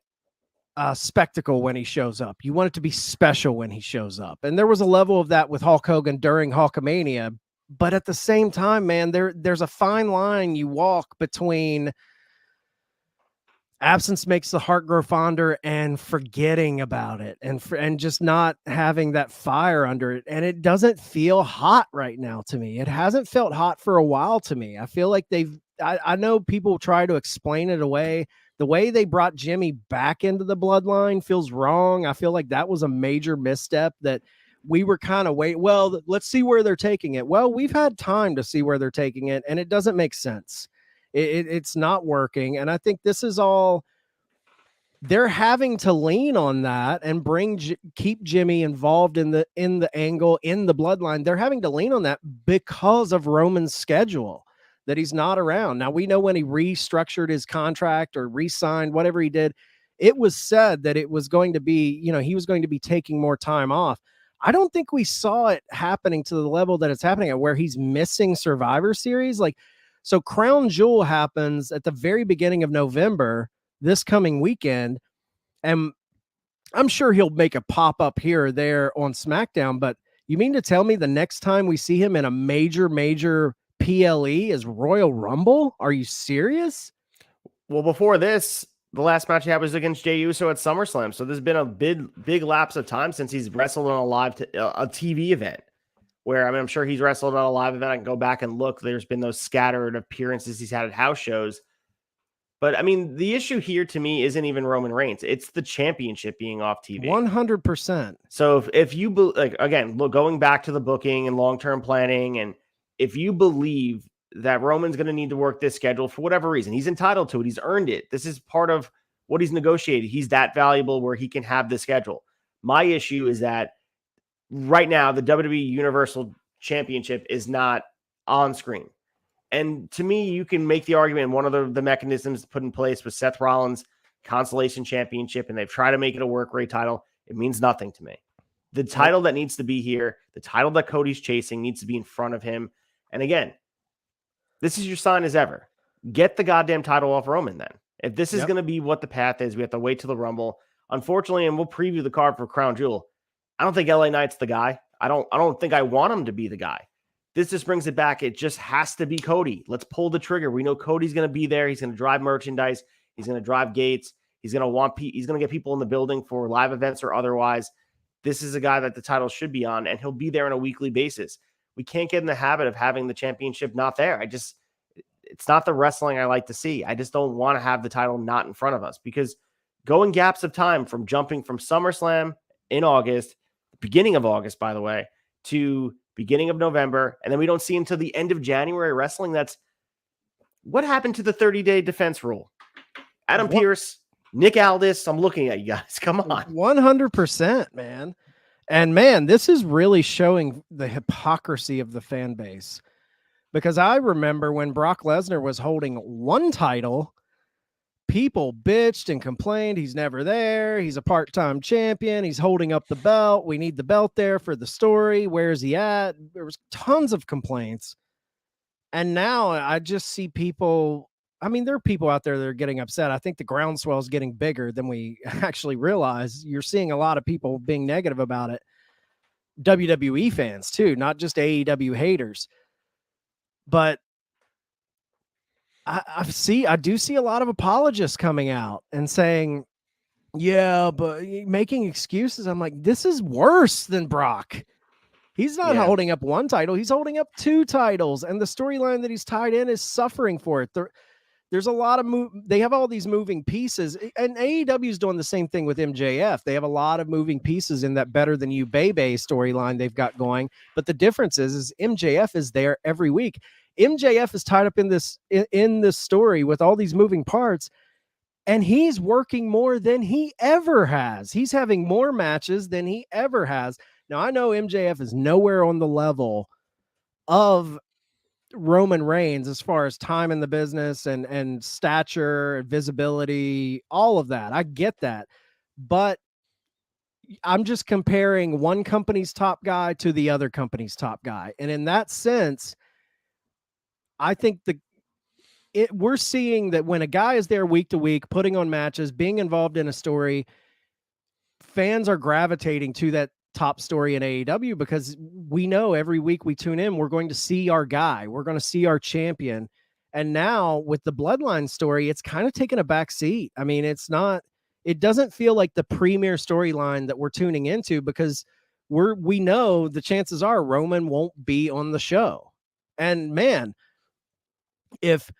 spectacle when he shows up. You want it to be special when he shows up. And there was a level of that with Hulk Hogan during Hulkamania. But at the same time, man, there's a fine line you walk between absence makes the heart grow fonder and forgetting about it and just not having that fire under it. And it doesn't feel hot right now to me. It hasn't felt hot for a while to me. I feel like I know people try to explain it away. The way they brought Jimmy back into the bloodline feels wrong. I feel like that was a major misstep that we were kind of well, let's see where they're taking it. Well, we've had time to see where they're taking it, and it doesn't make sense. It's not working. And I think this is all they're having to lean on that and keep Jimmy involved in the angle, in the bloodline. They're having to lean on that because of Roman's schedule, that he's not around. Now, we know when he restructured his contract or re-signed, whatever he did, it was said that it was going to be, he was going to be taking more time off. I don't think we saw it happening to the level that it's happening at, where he's missing Survivor Series. So Crown Jewel happens at the very beginning of November, this coming weekend, and I'm sure he'll make a pop-up here or there on SmackDown, but you mean to tell me the next time we see him in a major PLE is Royal Rumble? Are you serious? Well, before this, the last match he had was against Jey Uso at SummerSlam, so there's been a big lapse of time since he's wrestled on a TV event, where, I'm sure he's wrestled on a live event. I can go back and look. There's been those scattered appearances he's had at house shows. But, the issue here to me isn't even Roman Reigns. It's the championship being off TV. 100%. So if you, again, going back to the booking and long-term planning, and if you believe that Roman's going to need to work this schedule for whatever reason, he's entitled to it. He's earned it. This is part of what he's negotiated. He's that valuable where he can have the schedule. My issue is that right now, the WWE Universal Championship is not on screen. And to me, you can make the argument, one of the mechanisms put in place was Seth Rollins' Consolation Championship, and they've tried to make it a work rate title. It means nothing to me. The title that needs to be here, the title that Cody's chasing, needs to be in front of him. And again, this is your sign as ever. Get the goddamn title off Roman then. If this is going to be what the path is, we have to wait till the Rumble. Unfortunately, and we'll preview the card for Crown Jewel, I don't think LA Knight's the guy. I don't think I want him to be the guy. This just brings it back. It just has to be Cody. Let's pull the trigger. We know Cody's going to be there. He's going to drive merchandise. He's going to drive gates. He's going to get people in the building for live events or otherwise. This is a guy that the title should be on, and he'll be there on a weekly basis. We can't get in the habit of having the championship not there. It's not the wrestling I like to see. I just don't want to have the title not in front of us, because going gaps of time from jumping from SummerSlam in August, beginning of August, by the way, to beginning of November, and then we don't see until the end of January wrestling. That's what happened to the 30-day defense rule. Adam Pearce, Nick Aldis, I'm looking at you guys. Come on. 100%, man. And man, this is really showing the hypocrisy of the fan base, because I remember when Brock Lesnar was holding one title, people bitched and complained. He's never there. He's a part-time champion. He's holding up the belt. We need the belt there for the story. Where is he at? There was tons of complaints. And now I just see people. There are people out there that are getting upset. I think the groundswell is getting bigger than we actually realize. You're seeing a lot of people being negative about it. WWE fans too, not just AEW haters. But I do see a lot of apologists coming out and saying, yeah, but making excuses. I'm like, this is worse than Brock. He's not holding up one title. He's holding up two titles. And the storyline that he's tied in is suffering for it. There's a lot of they have all these moving pieces, and AEW is doing the same thing with MJF. They have a lot of moving pieces in that Better Than You Bebe storyline they've got going. But the difference is MJF is there every week. MJF is tied up in this story with all these moving parts, and he's working more than he ever has. He's having more matches than he ever has. Now, I know MJF is nowhere on the level of Roman Reigns as far as time in the business and stature, visibility, all of that. I get that. But I'm just comparing one company's top guy to the other company's top guy. And in that sense, I think we're seeing that when a guy is there week to week, putting on matches, being involved in a story, fans are gravitating to that top story in AEW, because we know every week we tune in, we're going to see our guy, we're going to see our champion. And now with the Bloodline story, it's kind of taken a back seat. It doesn't feel like the premier storyline that we're tuning into, because we know the chances are Roman won't be on the show. And man, if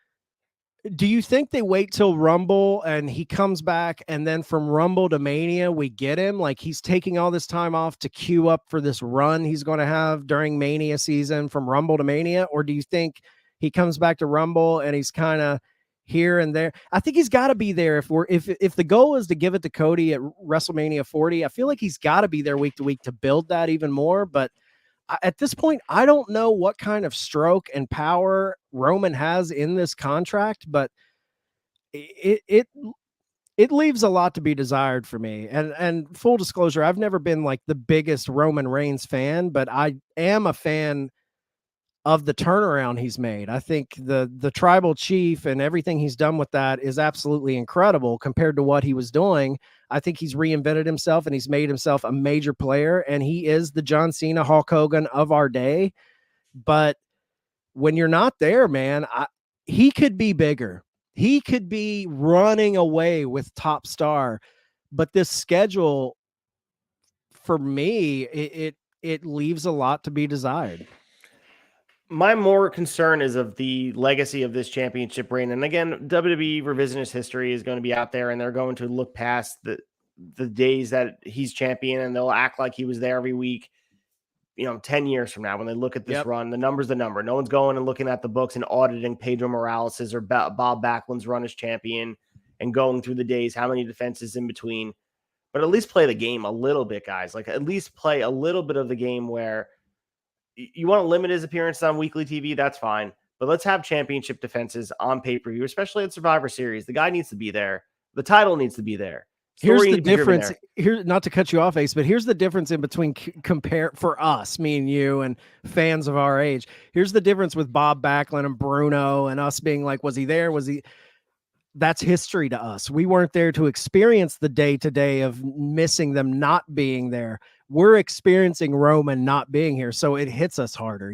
do you think they wait till Rumble and he comes back, and then from Rumble to Mania we get him? Like, he's taking all this time off to queue up for this run he's going to have during Mania season from Rumble to Mania? Or do you think he comes back to Rumble and he's kind of here and there? I think he's got to be there. If the goal is to give it to Cody at WrestleMania 40, I feel like he's got to be there week to week to build that even more. But at this point, I don't know what kind of stroke and power Roman has in this contract, but it leaves a lot to be desired for me. And full disclosure, I've never been like the biggest Roman Reigns fan, but I am a fan of the turnaround he's made. I think the tribal chief and everything he's done with that is absolutely incredible compared to what he was doing. I think he's reinvented himself and he's made himself a major player, and he is the John Cena, Hulk Hogan of our day. But when you're not there, man, he could be bigger. He could be running away with top star, but this schedule for me, it leaves a lot to be desired. My more concern is of the legacy of this championship reign. And again, WWE revisionist history is going to be out there, and they're going to look past the days that he's champion, and they'll act like he was there every week. 10 years from now, when they look at this run, the number's the number. No one's going and looking at the books and auditing Pedro Morales's or Bob Backlund's run as champion and going through the days, how many defenses in between. But at least play the game a little bit, guys. Like, at least play a little bit of the game where you want to limit his appearance on weekly TV, that's fine. But let's have championship defenses on pay-per-view, especially at Survivor Series. The guy needs to be there. The title needs to be there. Here's the difference. Here, not to cut you off, Ace, but here's the difference in between compare for us, me and you, and fans of our age. Here's the difference with Bob Backlund and Bruno and us being like, was he there? Was he? That's history to us. We weren't there to experience the day-to-day of missing them not being there. We're experiencing Roman not being here, so it hits us harder,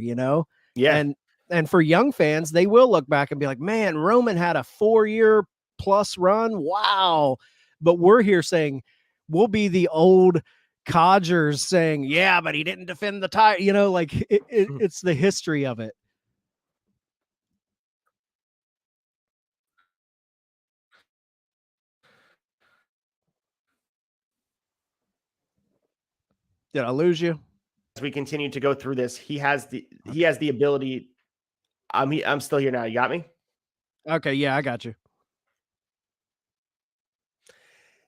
Yeah. And for young fans, they will look back and be like, man, Roman had a 4-year plus run. Wow. But we're here saying, we'll be the old codgers saying, yeah, but he didn't defend the title. It's the history of it. Did I lose you? As we continue to go through this, he has the ability. I'm still here now. You got me? Okay, yeah, I got you.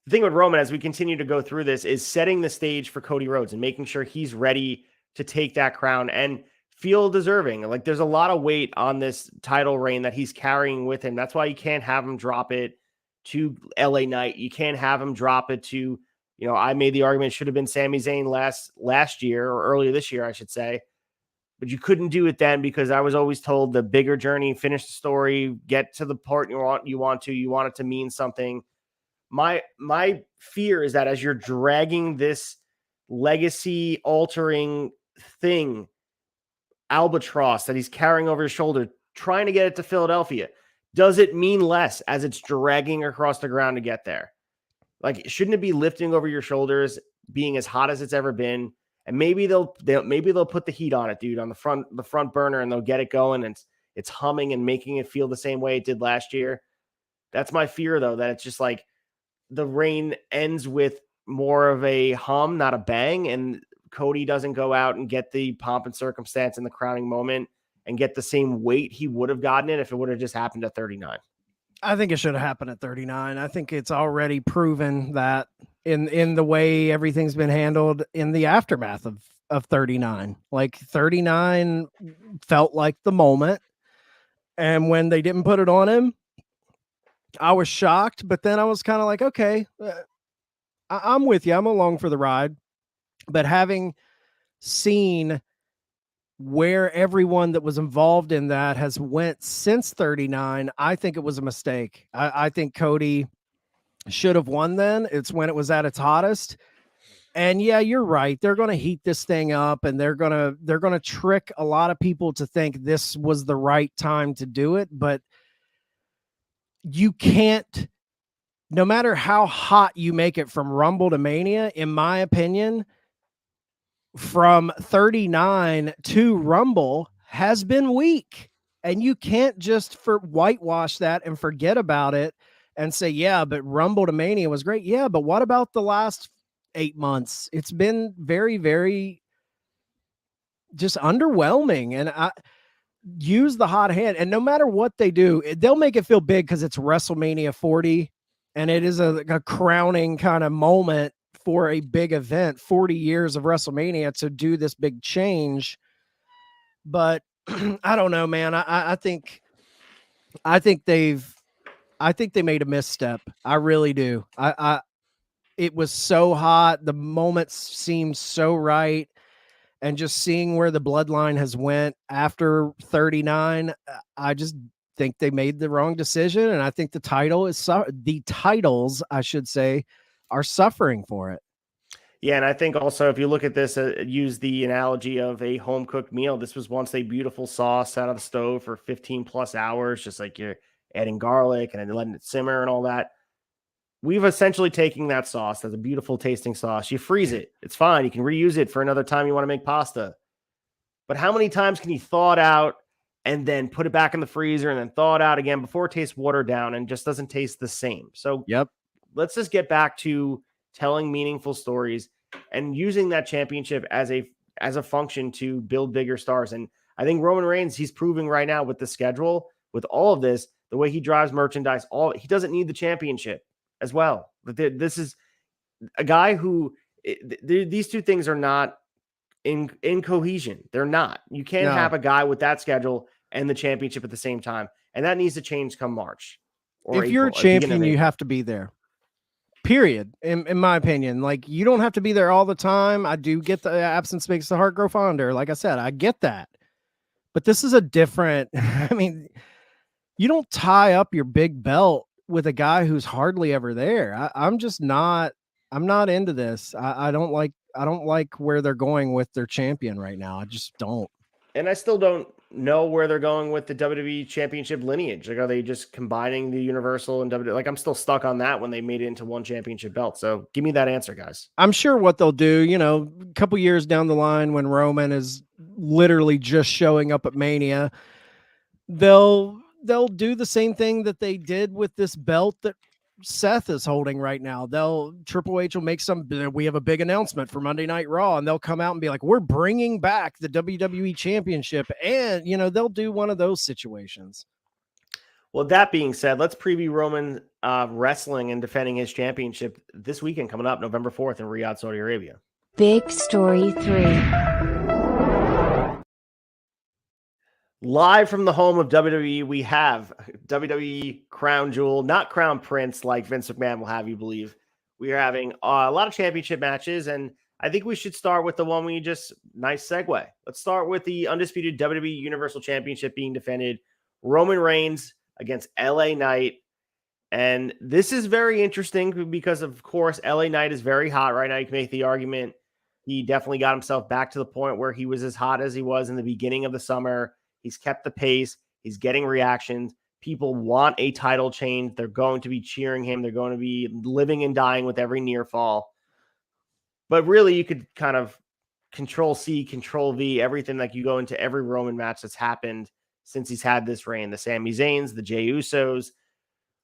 The thing with Roman, as we continue to go through this, is setting the stage for Cody Rhodes and making sure he's ready to take that crown and feel deserving. Like, there's a lot of weight on this title reign that he's carrying with him. That's why you can't have him drop it to LA Knight. You can't have him drop it to, I made the argument it should have been Sami Zayn last year, or earlier this year, I should say. But you couldn't do it then, because I was always told the bigger journey, finish the story, get to the part you want it to mean something. My fear is that as you're dragging this legacy altering thing, albatross that he's carrying over his shoulder, trying to get it to Philadelphia, does it mean less as it's dragging across the ground to get there? Like, shouldn't it be lifting over your shoulders, being as hot as it's ever been? And maybe they'll put the heat on it, dude, on the front burner, and they'll get it going, and it's humming and making it feel the same way it did last year. That's my fear, though, that it's just like the reign ends with more of a hum, not a bang, and Cody doesn't go out and get the pomp and circumstance in the crowning moment and get the same weight he would have gotten it if it would have just happened at 39. I think it should have happened at 39. I think it's already proven that in the way everything's been handled in the aftermath of 39. Like, 39 felt like the moment. And when they didn't put it on him, I was shocked, but then I was kind of like, okay, I'm with you. I'm along for the ride. But having seen where everyone that was involved in that has went since 39, I think it was a mistake. I think Cody should have won then. It's when it was at its hottest. And yeah, you're right. They're going to heat this thing up, and they're going to trick a lot of people to think this was the right time to do it. But you can't, no matter how hot you make it from Rumble to Mania, in my opinion, from 39 to Rumble has been weak. And you can't just whitewash that and forget about it and say, yeah, but Rumble to Mania was great. Yeah, but what about the last 8 months? It's been very, very just underwhelming. And I use the hot hand. And no matter what they do, they'll make it feel big because it's WrestleMania 40. And it is a crowning kind of moment for a big event, 40 years of WrestleMania to do this big change. But I don't know, man. I think they made a misstep. I really do. It was so hot. The moments seemed so right. And just seeing where the bloodline has went after 39, I just think they made the wrong decision. And I think the titles, I should say, are suffering for it. Yeah, and I think also if you look at this, use the analogy of a home cooked meal. This was once a beautiful sauce out of the stove for 15 plus hours, just like you're adding garlic and then letting it simmer and all that. We've essentially taken that sauce that's a beautiful tasting sauce. You freeze it. It's fine. You can reuse it for another time you want to make pasta. But how many times can you thaw it out and then put it back in the freezer and then thaw it out again before it tastes watered down and just doesn't taste the same? So Yep. Let's just get back to telling meaningful stories and using that championship as a function to build bigger stars. And I think Roman Reigns, he's proving right now with the schedule, with all of this, the way he drives merchandise, he doesn't need the championship as well. This is a guy who these two things are not in cohesion. They're not. You can't have a guy with that schedule and the championship at the same time. And that needs to change come March. If you're a champion, you have to be there. Period. In my opinion, like you don't have to be there all the time. I do get the absence makes the heart grow fonder. Like I said, I get that. But this is a different, I mean, you don't tie up your big belt with a guy who's hardly ever there. I'm not into this. I don't like where they're going with their champion right now. I just don't. And I still don't know where they're going with the WWE Championship lineage. Like, are they just combining the Universal and WWE? Like, I'm still stuck on that when they made it into one championship belt. So give me that answer, guys. I'm sure what they'll do, a couple years down the line when Roman is literally just showing up at Mania, they'll do the same thing that they did with this belt that Seth is holding right now. Triple H will make we have a big announcement for Monday Night Raw, and they'll come out and be like, we're bringing back the WWE Championship. And, they'll do one of those situations. Well, that being said, let's preview Roman wrestling and defending his championship this weekend coming up November 4th in Riyadh, Saudi Arabia. Big Story 3. Live from the home of WWE, we have WWE Crown Jewel, not Crown Prince like Vince McMahon will have you believe. We are having a lot of championship matches, and I think we should start with the one nice segue. Let's start with the undisputed WWE Universal Championship being defended. Roman Reigns against LA Knight. And this is very interesting because, of course, LA Knight is very hot right now. You can make the argument he definitely got himself back to the point where he was as hot as he was in the beginning of the summer. He's kept the pace. He's getting reactions. People want a title change. They're going to be cheering him. They're going to be living and dying with every near fall. But really, you could kind of Control-C, Control-V, everything like you go into every Roman match that's happened since he's had this reign. The Sami Zayns, the Jey Usos,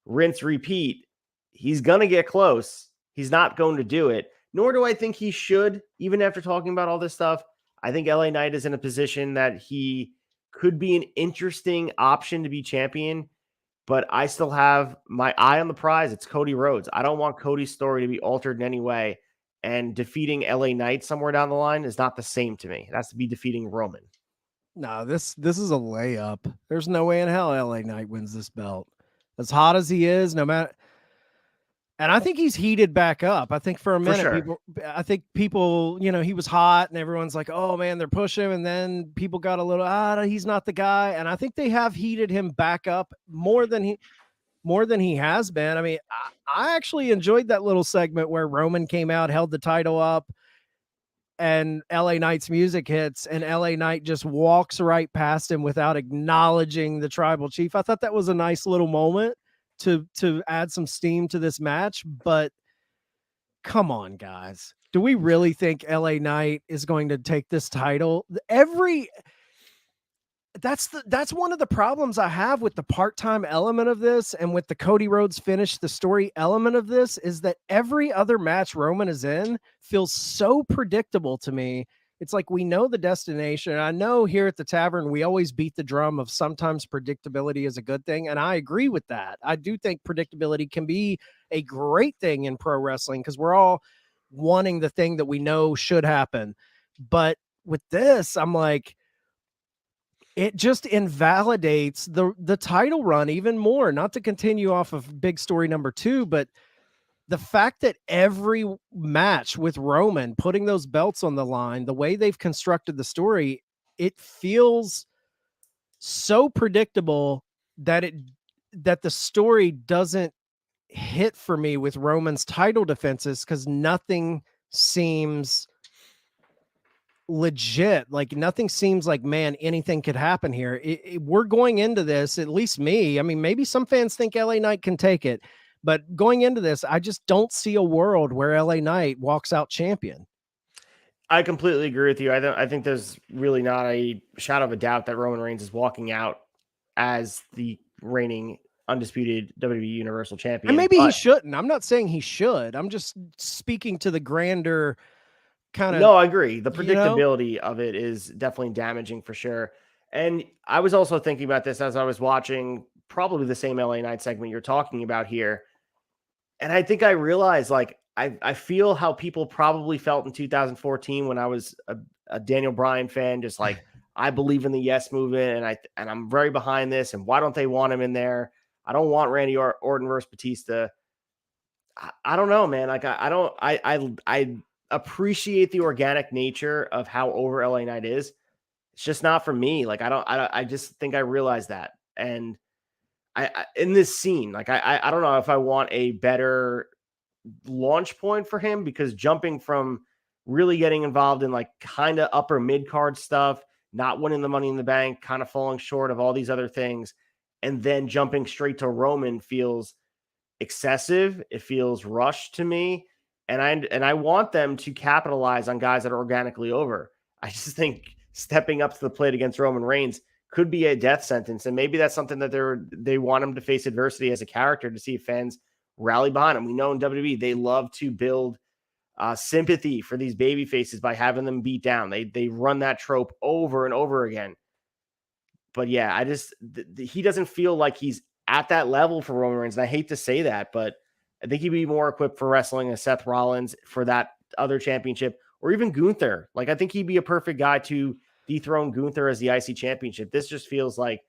rinse, repeat. He's going to get close. He's not going to do it, nor do I think he should, even after talking about all this stuff. I think LA Knight is in a position that he could be an interesting option to be champion, but I still have my eye on the prize. It's Cody Rhodes. I don't want Cody's story to be altered in any way, and defeating LA Knight somewhere down the line is not the same to me. It has to be defeating Roman. No, this is a layup. There's no way in hell LA Knight wins this belt. As hot as he is, no matter. And I think he's heated back up. I think for a minute, people, he was hot and everyone's like, oh man, they're pushing him. And then people got a little, he's not the guy. And I think they have heated him back up more than he has been. I mean, I actually enjoyed that little segment where Roman came out, held the title up, and LA Knight's music hits and LA Knight just walks right past him without acknowledging the tribal chief. I thought that was a nice little moment to add some steam to this match, but come on, guys. Do we really think LA Knight is going to take this title? that's one of the problems I have with the part-time element of this and with the Cody Rhodes finish the story element of this is that every other match Roman is in feels so predictable to me. It's like we know the destination. I know here at the Tavern, we always beat the drum of sometimes predictability is a good thing. And I agree with that. I do think predictability can be a great thing in pro wrestling because we're all wanting the thing that we know should happen. But with this, I'm like, it just invalidates the title run even more. Not to continue off of big story number 2, but the fact that every match with Roman putting those belts on the line, the way they've constructed the story, it feels so predictable that the story doesn't hit for me with Roman's title defenses because nothing seems legit. Like nothing seems like, man, anything could happen here. We're going into this, at least me. I mean, maybe some fans think LA Knight can take it, but going into this, I just don't see a world where LA Knight walks out champion. I completely agree with you. I think there's really not a shadow of a doubt that Roman Reigns is walking out as the reigning undisputed WWE Universal Champion. And maybe he shouldn't. I'm not saying he should. I'm just speaking to the grander kind of. No, I agree. The predictability of it is definitely damaging for sure. And I was also thinking about this as I was watching probably the same LA Knight segment you're talking about here. And I think I realized, like, I feel how people probably felt in 2014 when I was a Daniel Bryan fan, just like, I believe in the yes movement and I'm very behind this. And why don't they want him in there? I don't want Randy Orton versus Batista. I don't know, man. Like, I appreciate the organic nature of how over LA Knight is. It's just not for me. Like, I just think I realized that. And I in this scene, like, I don't know if I want a better launch point for him, because jumping from really getting involved in like kind of upper mid card stuff, not winning the Money in the Bank, kind of falling short of all these other things, and then jumping straight to Roman feels excessive. It feels rushed to me. And I want them to capitalize on guys that are organically over. I just think stepping up to the plate against Roman Reigns could be a death sentence. And maybe that's something that they want him to face adversity as a character to see if fans rally behind him. We know in WWE, they love to build sympathy for these baby faces by having them beat down. They run that trope over and over again. But yeah, he doesn't feel like he's at that level for Roman Reigns. And I hate to say that, but I think he'd be more equipped for wrestling as Seth Rollins for that other championship, or even Gunther. Like, I think he'd be a perfect guy to dethrone Gunther as the IC championship. This just feels like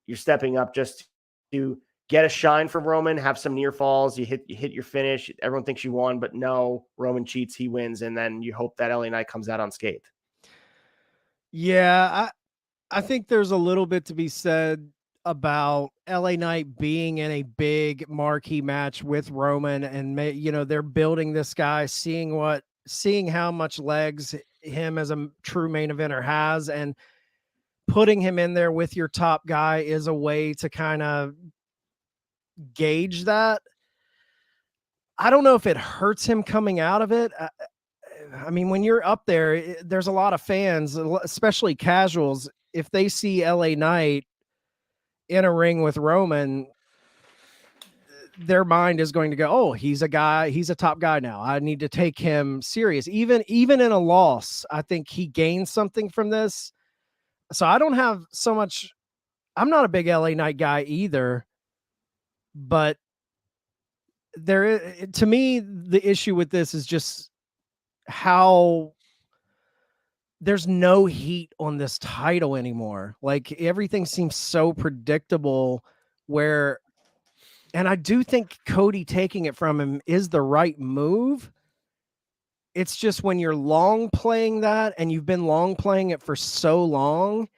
you're stepping up just to get a shine from Roman, have some near falls, you hit your finish. Everyone thinks you won, but no, Roman cheats, he wins, and then you hope that LA Knight comes out unscathed. Yeah, I think there's a little bit to be said about LA Knight being in a big marquee match with Roman, and they're building this guy, seeing how much legs him as a true main eventer has, and putting him in there with your top guy is a way to kind of gauge that. I don't know if it hurts him coming out of it. I mean, when you're up there, there's a lot of fans, especially casuals. If they see LA Knight in a ring with Roman, their mind is going to go, oh, he's a top guy now. I need to take him serious. Even in a loss, I think he gains something from this. So I don't have so much. I'm not a big LA Knight guy either, but to me, the issue with this is just how there's no heat on this title anymore. Like, everything seems so predictable and I do think Cody taking it from him is the right move. It's just when you're long playing that and you've been long playing it for so long,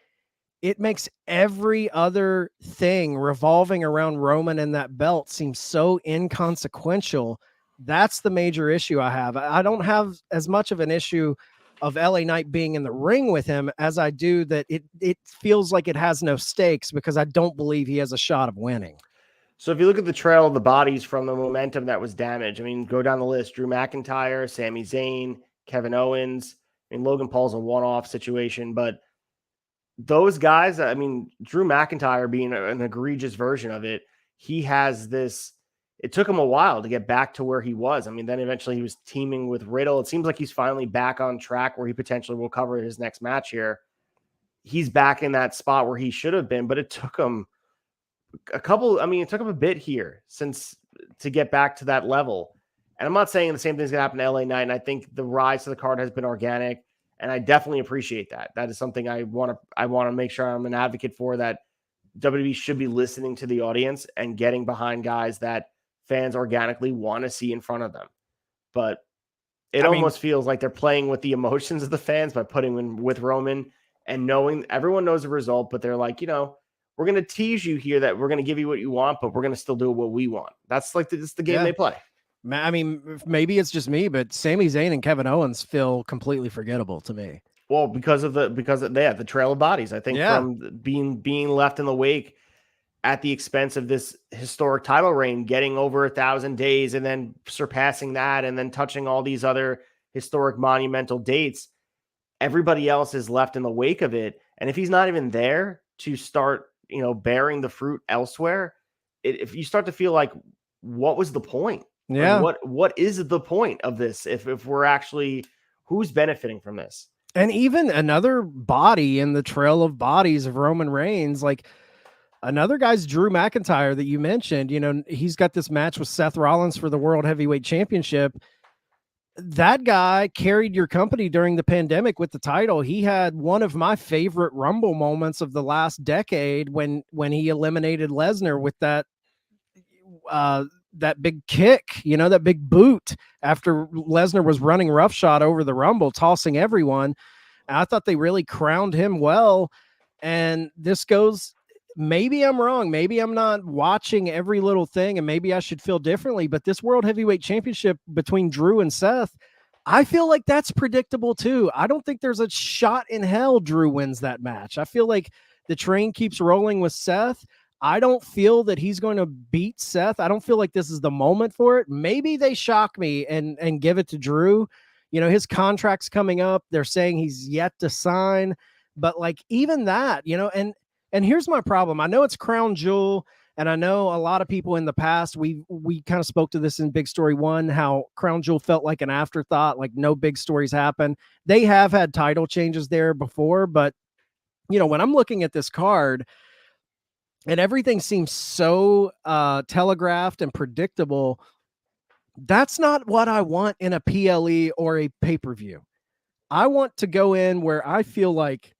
it makes every other thing revolving around Roman and that belt seem so inconsequential. That's the major issue I have. I don't have as much of an issue of LA Knight being in the ring with him as I do that it feels like it has no stakes, because I don't believe he has a shot of winning. So if you look at the trail of the bodies from the momentum that was damaged, I mean, go down the list: Drew McIntyre, Sami Zayn, Kevin Owens. I mean, Logan Paul's a one-off situation, but those guys, I mean, Drew McIntyre being an egregious version of it, he has this. It took him a while to get back to where he was. I mean, then eventually he was teaming with Riddle. It seems like he's finally back on track where he potentially will cover his next match here. He's back in that spot where he should have been, but it took him it took him a bit here to get back to that level. And I'm not saying the same thing's going to happen to LA Knight. And I think the rise to the card has been organic. And I definitely appreciate that. That is something I want to make sure I'm an advocate for, that WWE should be listening to the audience and getting behind guys that fans organically want to see in front of them. But it almost feels like they're playing with the emotions of the fans by putting him with Roman and knowing everyone knows the result, but they're like, we're going to tease you here that we're going to give you what you want, but we're going to still do what we want. That's like the game they play. I mean, maybe it's just me, but Sami Zayn and Kevin Owens feel completely forgettable to me. Well, because of the trail of bodies, I think from being left in the wake at the expense of this historic title reign, getting over 1,000 days and then surpassing that and then touching all these other historic monumental dates, everybody else is left in the wake of it. And if he's not even there to start, bearing the fruit elsewhere, if you start to feel like, what was the point? Yeah. Like what is the point of this? If we're actually, who's benefiting from this? And even another body in the trail of bodies of Roman Reigns, like another guy's Drew McIntyre that you mentioned, he's got this match with Seth Rollins for the World Heavyweight Championship. That guy carried your company during the pandemic with the title. He had one of my favorite Rumble moments of the last decade when he eliminated Lesnar with that big kick, that big boot after Lesnar was running roughshod over the Rumble, tossing everyone. And I thought they really crowned him well. And this goes, maybe I'm wrong. Maybe I'm not watching every little thing and maybe I should feel differently. But this World Heavyweight Championship between Drew and Seth, I feel like that's predictable too. I don't think there's a shot in hell Drew wins that match. I feel like the train keeps rolling with Seth. I don't feel that he's going to beat Seth. I don't feel like this is the moment for it. Maybe they shock me and give it to Drew. His contract's coming up. They're saying he's yet to sign. But like even that, and here's my problem. I know it's Crown Jewel, and I know a lot of people in the past, we kind of spoke to this in Big Story 1, how Crown Jewel felt like an afterthought, like no big stories happen. They have had title changes there before, but when I'm looking at this card, and everything seems so telegraphed and predictable, that's not what I want in a PLE or a pay-per-view. I want to go in where I feel like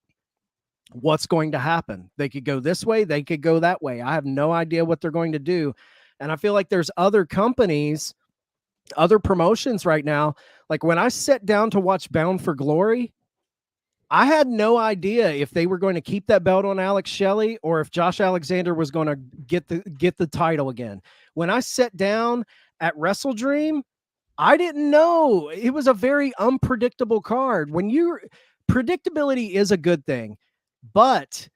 what's going to happen. They could go this way, they could go that way. I have no idea what they're going to do. And I feel like there's other companies, other promotions right now. Like when I sat down to watch Bound for Glory, I had no idea if they were going to keep that belt on Alex Shelley or if Josh Alexander was going to get the title again. When I sat down at Wrestle Dream, I didn't know. It was a very unpredictable card. Predictability is a good thing, but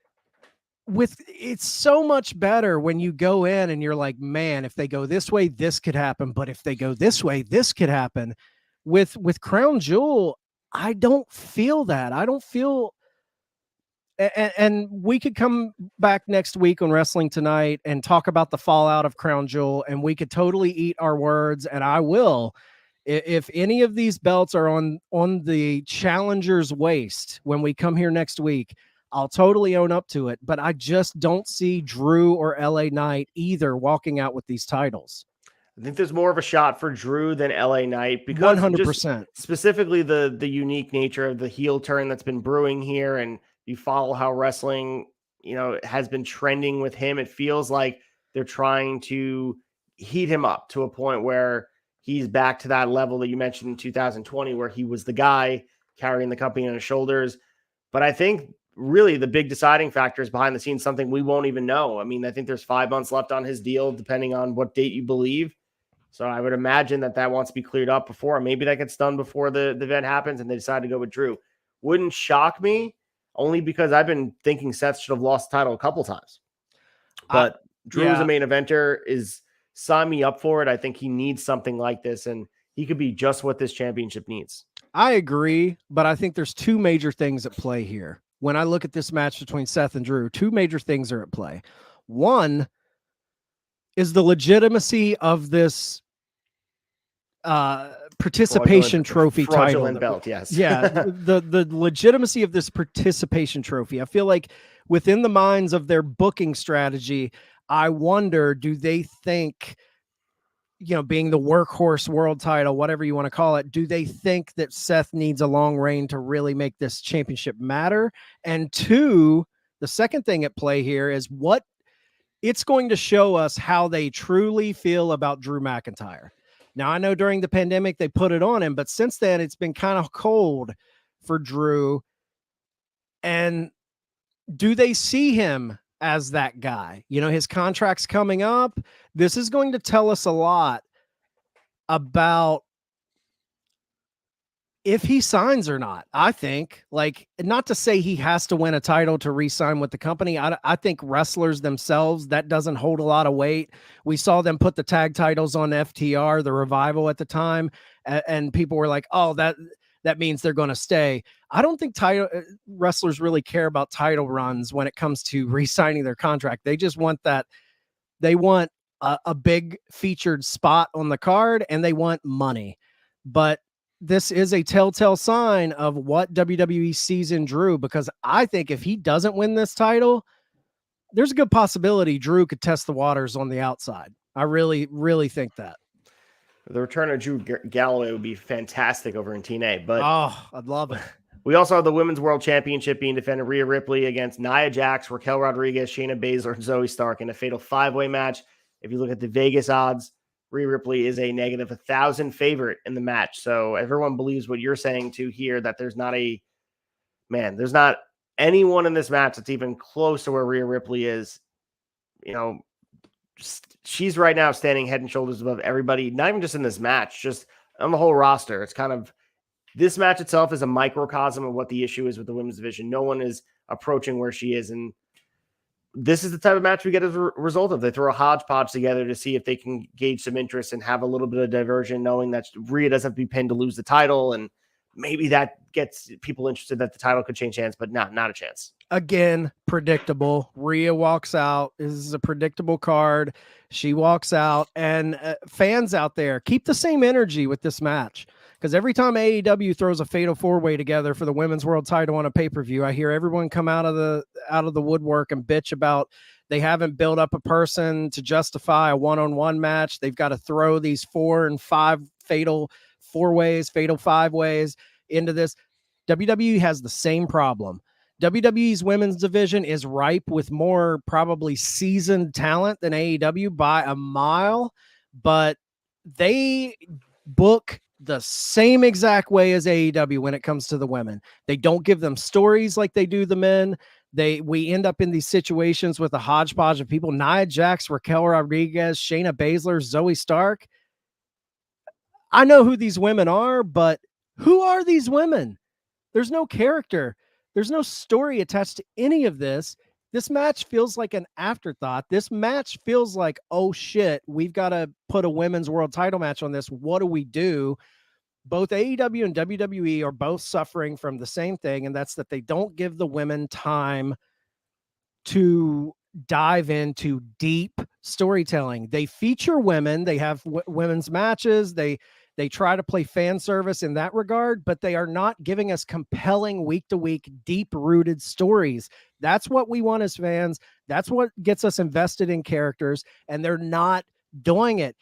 it's so much better when you go in and you're like, man, if they go this way, this could happen. But if they go this way, this could happen. With Crown Jewel, I don't feel that. I don't feel, and we could come back next week on Wrestling Tonight and talk about the fallout of Crown Jewel, and we could totally eat our words, and I will. If any of these belts are on the challenger's waist when we come here next week, I'll totally own up to it. But I just don't see Drew or LA Knight either walking out with these titles. I think there's more of a shot for Drew than LA Knight because 100%. Specifically the unique nature of the heel turn that's been brewing here. And you follow how wrestling, has been trending with him. It feels like they're trying to heat him up to a point where he's back to that level that you mentioned in 2020, where he was the guy carrying the company on his shoulders. But I think really the big deciding factor is behind the scenes, something we won't even know. I mean, I think there's 5 months left on his deal, depending on what date you believe. So I would imagine that wants to be cleared up before. Maybe that gets done before the event happens and they decide to go with Drew. Wouldn't shock me, only because I've been thinking Seth should have lost the title a couple times. But Drew as a main eventer sign me up for it. I think he needs something like this, and he could be just what this championship needs. I agree, but I think there's two major things at play here. when I look at this match between Seth and Drew, two major things are at play. One is the legitimacy of this participation trophy fraudulent title. belt, yes. Yeah, the legitimacy of this participation trophy. I feel like within the minds of their booking strategy, I wonder, do they think, being the workhorse world title, whatever you want to call it, do they think that Seth needs a long reign to really make this championship matter? And two, the second thing at play here is what it's going to show us how they truly feel about Drew McIntyre. Now, I know during the pandemic they put it on him, but since then it's been kind of cold for Drew. And do they see him as that guy? His contract's coming up. This is going to tell us a lot about if he signs or not. I think, not to say he has to win a title to re-sign with the company. I think wrestlers themselves, that doesn't hold a lot of weight. We saw them put the tag titles on FTR, the Revival at the time, and people were like, oh, that means they're going to stay. I don't think wrestlers really care about title runs when it comes to re-signing their contract. They just want that. They want a big featured spot on the card, and they want money. But this is a telltale sign of what WWE sees in Drew, because I think if he doesn't win this title, there's a good possibility Drew could test the waters on the outside. I really, really think that. The return of Drew Galloway would be fantastic over in TNA, but I'd love it. We also have the Women's World Championship being defended. Rhea Ripley against Nia Jax, Raquel Rodriguez, Shayna Baszler, and Zoe Stark in a fatal 5-way match. If you look at the Vegas odds, Rhea Ripley is a negative 1,000 favorite in the match. So everyone believes what you're saying to here, that there's not anyone in this match that's even close to where Rhea Ripley is. She's right now standing head and shoulders above everybody, not even just in this match, just on the whole roster. It's kind of, this match itself is a microcosm of what the issue is with the women's division. No one is approaching where she is. And this is the type of match we get as a result of. They throw a hodgepodge together to see if they can gauge some interest and have a little bit of diversion, knowing that Rhea doesn't have to be pinned to lose the title. And maybe that gets people interested that the title could change hands, but not a chance. Again, predictable. Rhea walks out. This is a predictable card. She walks out, and fans out there, keep the same energy with this match. Because every time AEW throws a fatal 4-way together for the women's world title on a pay-per-view, I hear everyone come out of the woodwork and bitch about they haven't built up a person to justify a one-on-one match. They've got to throw these 4 and 5 fatal 4-ways, fatal 5-ways into this. WWE has the same problem. WWE's women's division is ripe with more probably seasoned talent than AEW by a mile, but they book the same exact way as AEW when it comes to the women. They don't give them stories like they do the men. We end up in these situations with a hodgepodge of people. Nia Jax, Raquel Rodriguez, Shayna Baszler, Zoe Stark. I know who these women are, but who are these women? There's no character. There's no story attached to any of this. This match feels like an afterthought. This match feels like, oh shit, we've got to put a women's world title match on this. What do we do? Both AEW and WWE are both suffering from the same thing, and that's that they don't give the women time to dive into deep storytelling. They feature women. They have women's matches. They try to play fan service in that regard, but they are not giving us compelling week-to-week, deep-rooted stories. That's what we want as fans. That's what gets us invested in characters, and they're not doing it.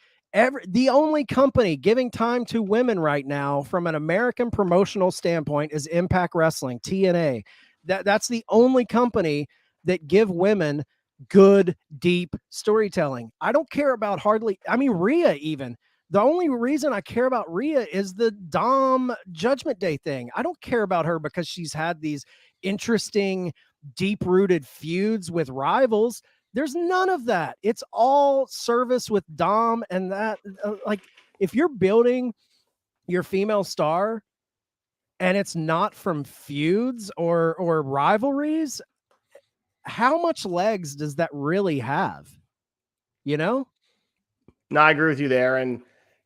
The only company giving time to women right now from an American promotional standpoint is Impact Wrestling, TNA. That's the only company that give women good, deep storytelling. I don't care about Rhea even. The only reason I care about Rhea is the Dom Judgment Day thing. I don't care about her because she's had these interesting, deep-rooted feuds with rivals. There's none of that. It's all service with Dom, and that, if you're building your female star and it's not from feuds or rivalries, how much legs does that really have? No, I agree with you there, and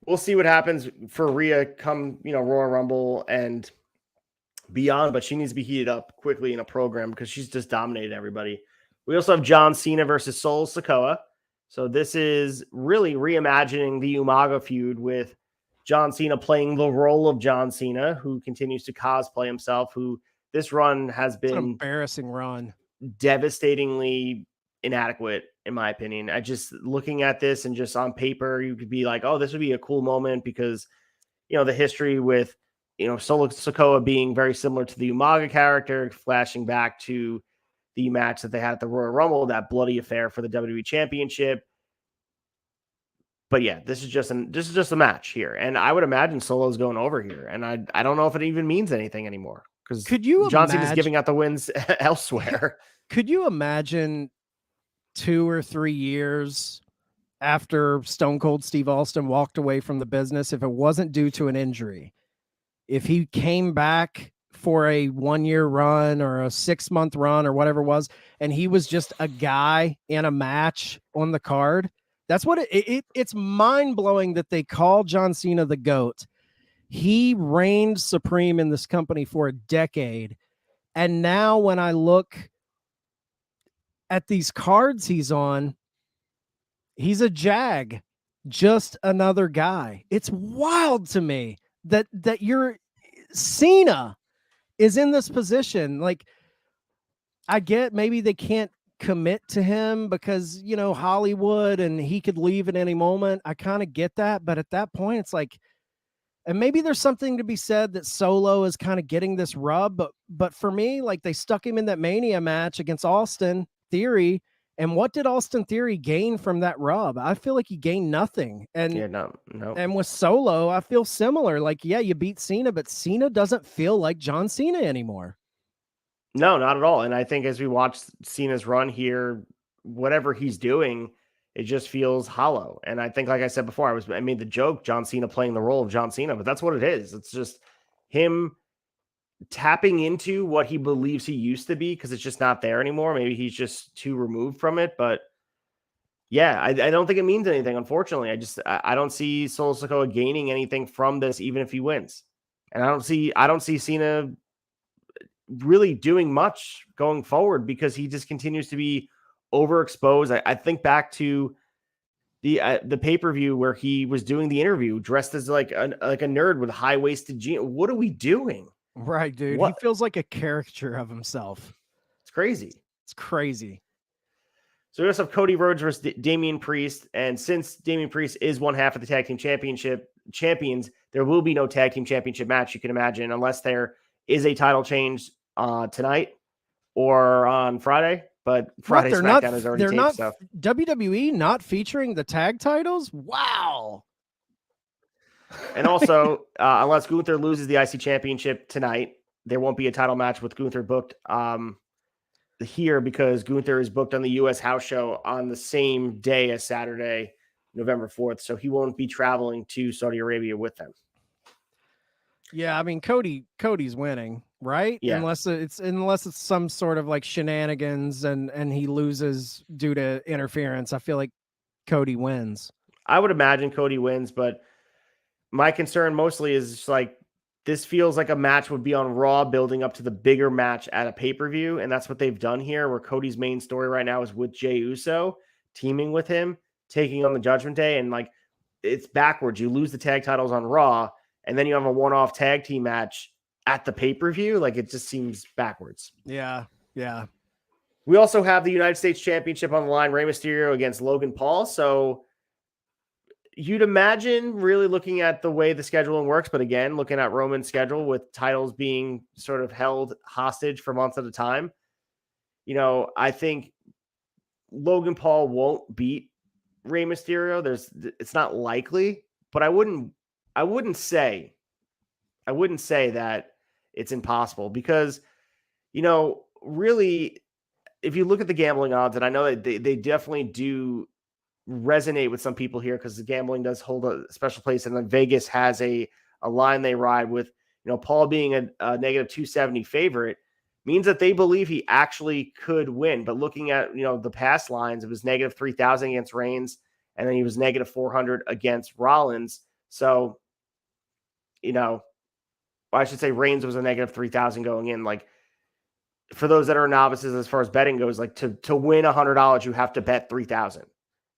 we'll see what happens for Rhea come, Royal Rumble, and beyond, but she needs to be heated up quickly in a program because she's just dominated everybody. We also have John Cena versus Solo Sikoa. So this is really reimagining the Umaga feud with John Cena playing the role of John Cena, who continues to cosplay himself, who this run has It's an been embarrassing run. devastatingly inadequate, in my opinion. I just looking at this and just on paper, you could be like, oh, this would be a cool moment because, the history with, Solo Sikoa being very similar to the Umaga character, flashing back to the match that they had at the Royal Rumble, that bloody affair for the WWE Championship. But yeah, this is just a match here, and I would imagine Solo's going over here, and I don't know if it even means anything anymore because John Cena's giving out the wins elsewhere. Could you imagine 2 or 3 years after Stone Cold Steve Austin walked away from the business, if it wasn't due to an injury, if he came back for a 1-year run or a 6-month run or whatever it was, and he was just a guy in a match on the card? That's what it's mind-blowing that they call John Cena the GOAT. He reigned supreme in this company for a decade. And now when I look at these cards he's on, he's a jag, just another guy. It's wild to me that Cena is in this position. Like, I get maybe they can't commit to him because, Hollywood and he could leave at any moment. I kind of get that. But at that point, it's like, and maybe there's something to be said that Solo is kind of getting this rub. But for me, like, they stuck him in that Mania match against Austin Theory. And what did Austin Theory gain from that rub? I feel like he gained nothing. And yeah, no. And with Solo, I feel similar. Like, yeah, you beat Cena, but Cena doesn't feel like John Cena anymore. No, not at all. And I think as we watch Cena's run here, whatever he's doing, it just feels hollow. And I think, like I said before, I made the joke, John Cena playing the role of John Cena, but that's what it is. It's just him tapping into what he believes he used to be because it's just not there anymore. Maybe he's just too removed from it. But yeah, I don't think it means anything, unfortunately. I don't see Solo Sikoa gaining anything from this, even if he wins. And I don't see Cena really doing much going forward because he just continues to be overexposed. I think back to the pay-per-view where he was doing the interview dressed as like a nerd with high-waisted jeans. What are we doing? Right, dude. What? He feels like a caricature of himself. It's crazy. It's crazy. So we also have Cody Rhodes versus Damian Priest. And since Damian Priest is one half of the tag team champions, there will be no tag team championship match, you can imagine, unless there is a title change tonight or on Friday. But Friday SmackDown is already taped. So WWE not featuring the tag titles? Wow. And also, unless Gunther loses the IC championship tonight, there won't be a title match with Gunther booked here because Gunther is booked on the U.S. house show on the same day as Saturday, November 4th. So he won't be traveling to Saudi Arabia with them. Yeah, I mean, Cody's winning, right? Yeah. Unless it's some sort of like shenanigans and he loses due to interference. I feel like Cody wins. I would imagine Cody wins, but my concern mostly is just like this feels like a match would be on Raw building up to the bigger match at a pay-per-view, and that's what they've done here, where Cody's main story right now is with Jey Uso, teaming with him, taking on the Judgment Day, and like it's backwards. You lose the tag titles on Raw, and then you have a one-off tag team match at the pay-per-view. Like it just seems backwards. Yeah. We also have the United States Championship on the line, Rey Mysterio against Logan Paul. So you'd imagine really looking at the way the scheduling works, but again, looking at Roman's schedule with titles being sort of held hostage for months at a time, I think Logan Paul won't beat Rey Mysterio. It's not likely, but I wouldn't say that it's impossible because, really, if you look at the gambling odds, and I know that they definitely do resonate with some people here because the gambling does hold a special place, and then Vegas has a line they ride with, Paul being a negative 270 favorite means that they believe he actually could win. But looking at, the past lines, it was negative 3,000 against Reigns, and then he was negative 400 against Rollins. So, I should say Reigns was a negative 3,000 going in. Like, for those that are novices as far as betting goes, like to win $100, you have to bet 3,000.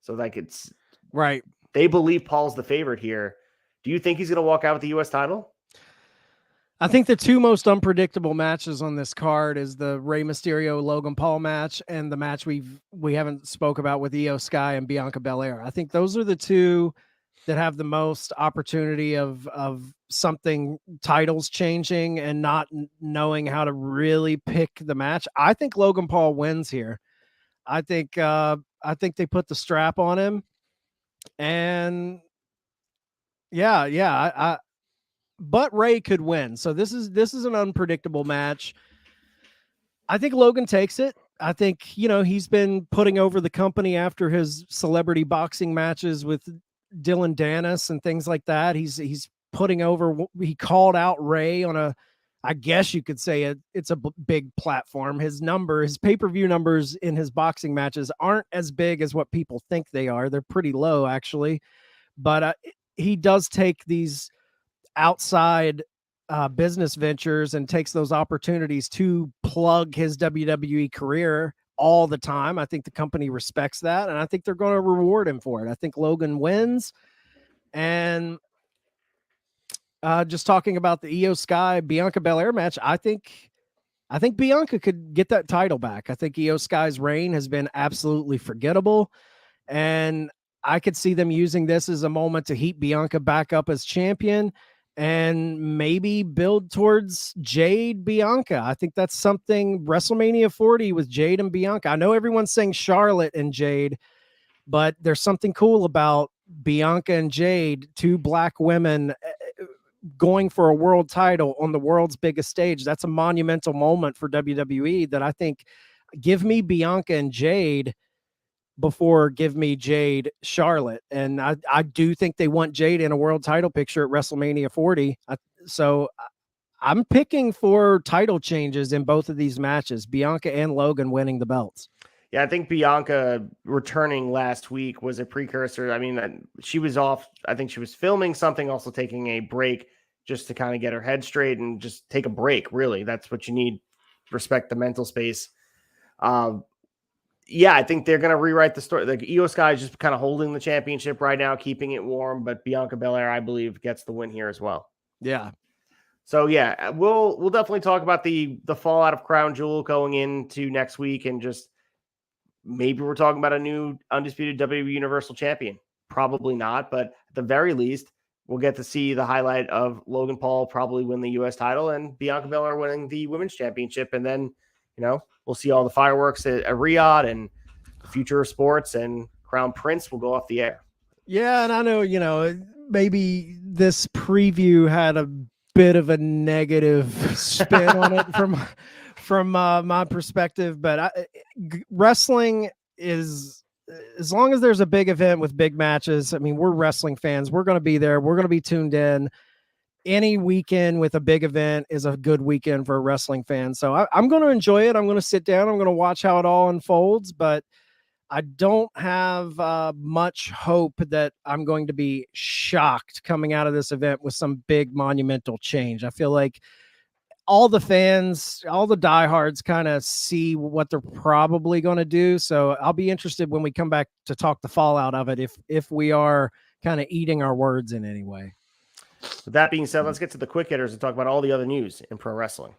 So like it's right. They believe Paul's the favorite here. Do you think he's going to walk out with the U.S. title? I think the two most unpredictable matches on this card is the Rey Mysterio Logan Paul match and the match we haven't spoke about with Io Sky and Bianca Belair. I think those are the two that have the most opportunity of something, titles changing and not knowing how to really pick the match. I think Logan Paul wins here. I think they put the strap on him, and but Ray could win. So this is an unpredictable match. I think Logan takes it. I think, he's been putting over the company after his celebrity boxing matches with Dylan Dennis and things like that. He's putting over. He called out Ray on I guess you could say it's a big platform. His pay-per-view numbers in his boxing matches aren't as big as what people think they are. They're pretty low, actually. But he does take these outside business ventures and takes those opportunities to plug his WWE career all the time. I think the company respects that, and I think they're going to reward him for it. I think Logan wins. And just talking about the Io Sky Bianca Belair match, I think Bianca could get that title back. I think Io Sky's reign has been absolutely forgettable, and I could see them using this as a moment to heat Bianca back up as champion and maybe build towards Jade Bianca. I think that's something WrestleMania 40 with Jade and Bianca. I know everyone's saying Charlotte and Jade, but there's something cool about Bianca and Jade, two black women going for a world title on the world's biggest stage. That's a monumental moment for WWE that I think, give me Bianca and Jade before give me Jade Charlotte. And I do think they want Jade in a world title picture at WrestleMania 40. So I'm picking for title changes in both of these matches, Bianca and Logan winning the belts. Yeah, I think Bianca returning last week was a precursor. I mean, she was off. I think she was filming something, also taking a break just to kind of get her head straight and just take a break. Really, that's what you need. Respect the mental space. Yeah, I think they're going to rewrite the story. Like, Io Sky is just kind of holding the championship right now, keeping it warm, but Bianca Belair, I believe, gets the win here as well. Yeah. So yeah, we'll definitely talk about the fallout of Crown Jewel going into next week, and just maybe we're talking about a new undisputed WWE Universal Champion. Probably not, but at the very least, we'll get to see the highlight of Logan Paul probably win the U.S. title and Bianca Belair winning the Women's Championship, and then we'll see all the fireworks at Riyadh and the future of sports, and Crown Prince will go off the air. Yeah, and I know, maybe this preview had a bit of a negative spin on it from my perspective, but wrestling is, as long as there's a big event with big matches, I mean, we're wrestling fans. We're going to be there. We're going to be tuned in. Any weekend with a big event is a good weekend for a wrestling fan. So I'm going to enjoy it. I'm going to sit down. I'm going to watch how it all unfolds, but I don't have much hope that I'm going to be shocked coming out of this event with some big monumental change. I feel like all the fans, all the diehards kind of see what they're probably going to do. So I'll be interested when we come back to talk the fallout of it, if we are kind of eating our words in any way. With that being said, let's get to the quick hitters and talk about all the other news in pro wrestling.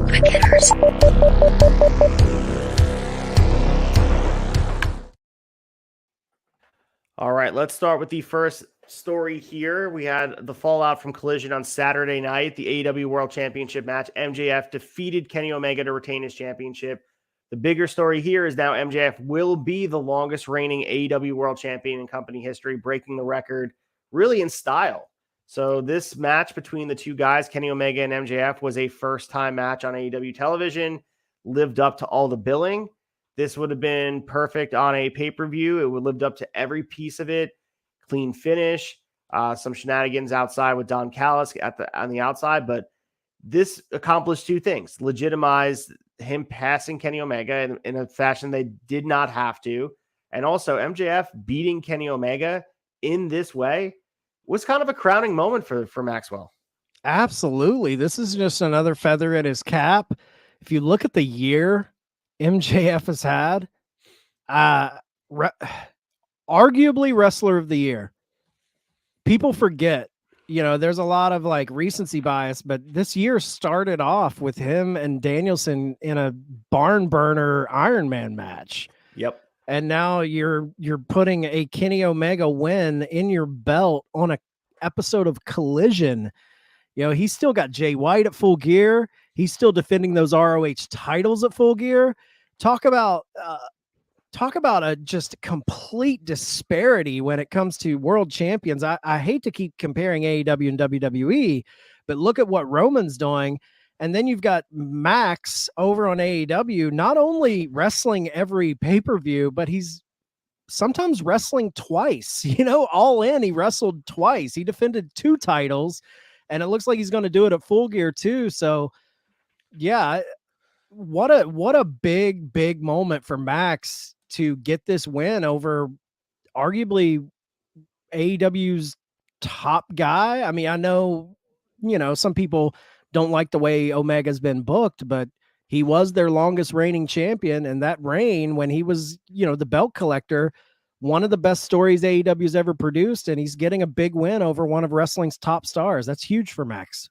Quick hitters. All right, let's start with the first story here. We had the fallout from Collision on Saturday night, the AEW World Championship match. MJF defeated Kenny Omega to retain his championship. The bigger story here is now MJF will be the longest reigning AEW World Champion in company history, breaking the record really in style. So this match between the two guys, Kenny Omega and MJF, was a first-time match on AEW television, lived up to all the billing. This would have been perfect on a pay-per-view. It would have lived up to every piece of it. Clean finish, some shenanigans outside with Don Callis on the outside, but this accomplished two things: legitimized him passing Kenny Omega in a fashion they did not have to, and also MJF beating Kenny Omega in this way was kind of a crowning moment for Maxwell. Absolutely. This is just another feather in his cap. If you look at the year MJF has had, arguably wrestler of the year. People forget, there's a lot of like recency bias, but this year started off with him and Danielson in a barn burner Iron Man match. Yep. And now you're putting a Kenny Omega win in your belt on a episode of Collision. He's still got Jay White at Full Gear. He's still defending those ROH titles at Full Gear. Talk about a just complete disparity when it comes to world champions. I hate to keep comparing AEW and WWE, but look at what Roman's doing. And then you've got Max over on AEW, not only wrestling every pay-per-view, but he's sometimes wrestling twice. All in, he wrestled twice. He defended 2 titles, and it looks like he's going to do it at Full Gear too. So, yeah, what a big moment for Max to get this win over arguably AEW's top guy. I mean, I know, some people don't like the way Omega's been booked, but he was their longest reigning champion. And that reign, when he was, the belt collector, one of the best stories AEW's ever produced. And he's getting a big win over one of wrestling's top stars. That's huge for Max.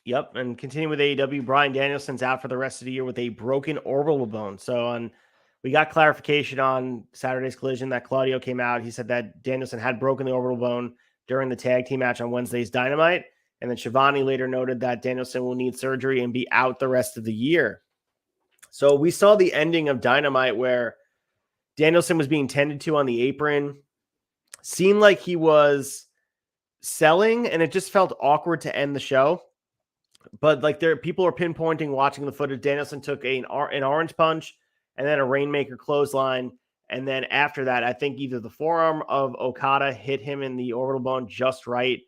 Yep. And continuing with AEW, Bryan Danielson's out for the rest of the year with a broken orbital bone. So we got clarification on Saturday's Collision that Claudio came out. He said that Danielson had broken the orbital bone during the tag team match on Wednesday's Dynamite. And then Shivani later noted that Danielson will need surgery and be out the rest of the year. So we saw the ending of Dynamite where Danielson was being tended to on the apron. Seemed like he was selling, and it just felt awkward to end the show. But like people are pinpointing watching the footage. Danielson took an orange punch and then a Rainmaker clothesline. And then after that, I think either the forearm of Okada hit him in the orbital bone just right,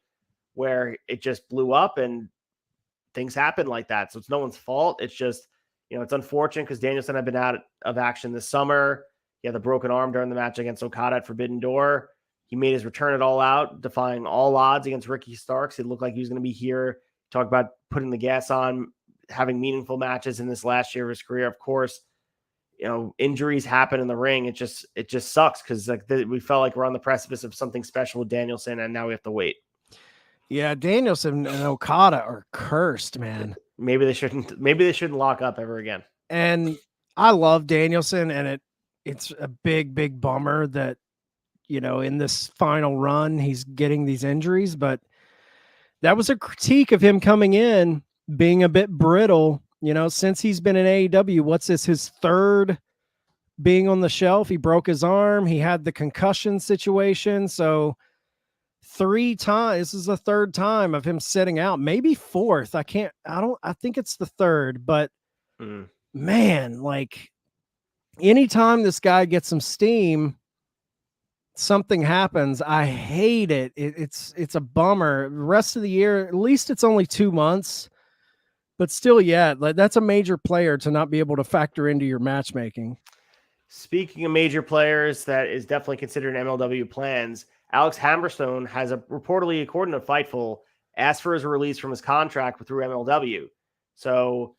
where it just blew up, and things happen like that. So it's no one's fault. It's just, it's unfortunate because Danielson had been out of action this summer. He had the broken arm during the match against Okada at Forbidden Door. He made his return at All Out, defying all odds against Ricky Starks. It looked like he was going to be here. Talk about putting the gas on, having meaningful matches in this last year of his career. Of course, injuries happen in the ring. It just sucks because we felt like we're on the precipice of something special with Danielson, and now we have to wait. Yeah, Danielson and Okada are cursed, man. Maybe they shouldn't lock up ever again. And I love Danielson, and it's a big bummer that, in this final run, he's getting these injuries, but that was a critique of him coming in being a bit brittle, since he's been in AEW. What's this, his third being on the shelf? He broke his arm. He had the concussion situation. So 3 times, this is the 3rd time of him sitting out, maybe 4th. I think it's the 3rd, but man, like anytime this guy gets some steam, something happens. I hate it. It's a bummer. The rest of the year, at least it's only 2 months, but still, yeah, like that's a major player to not be able to factor into your matchmaking. Speaking of major players, that is definitely considered in MLW plans. Alex Hammerstone has reportedly, according to Fightful, asked for his release from his contract through MLW. So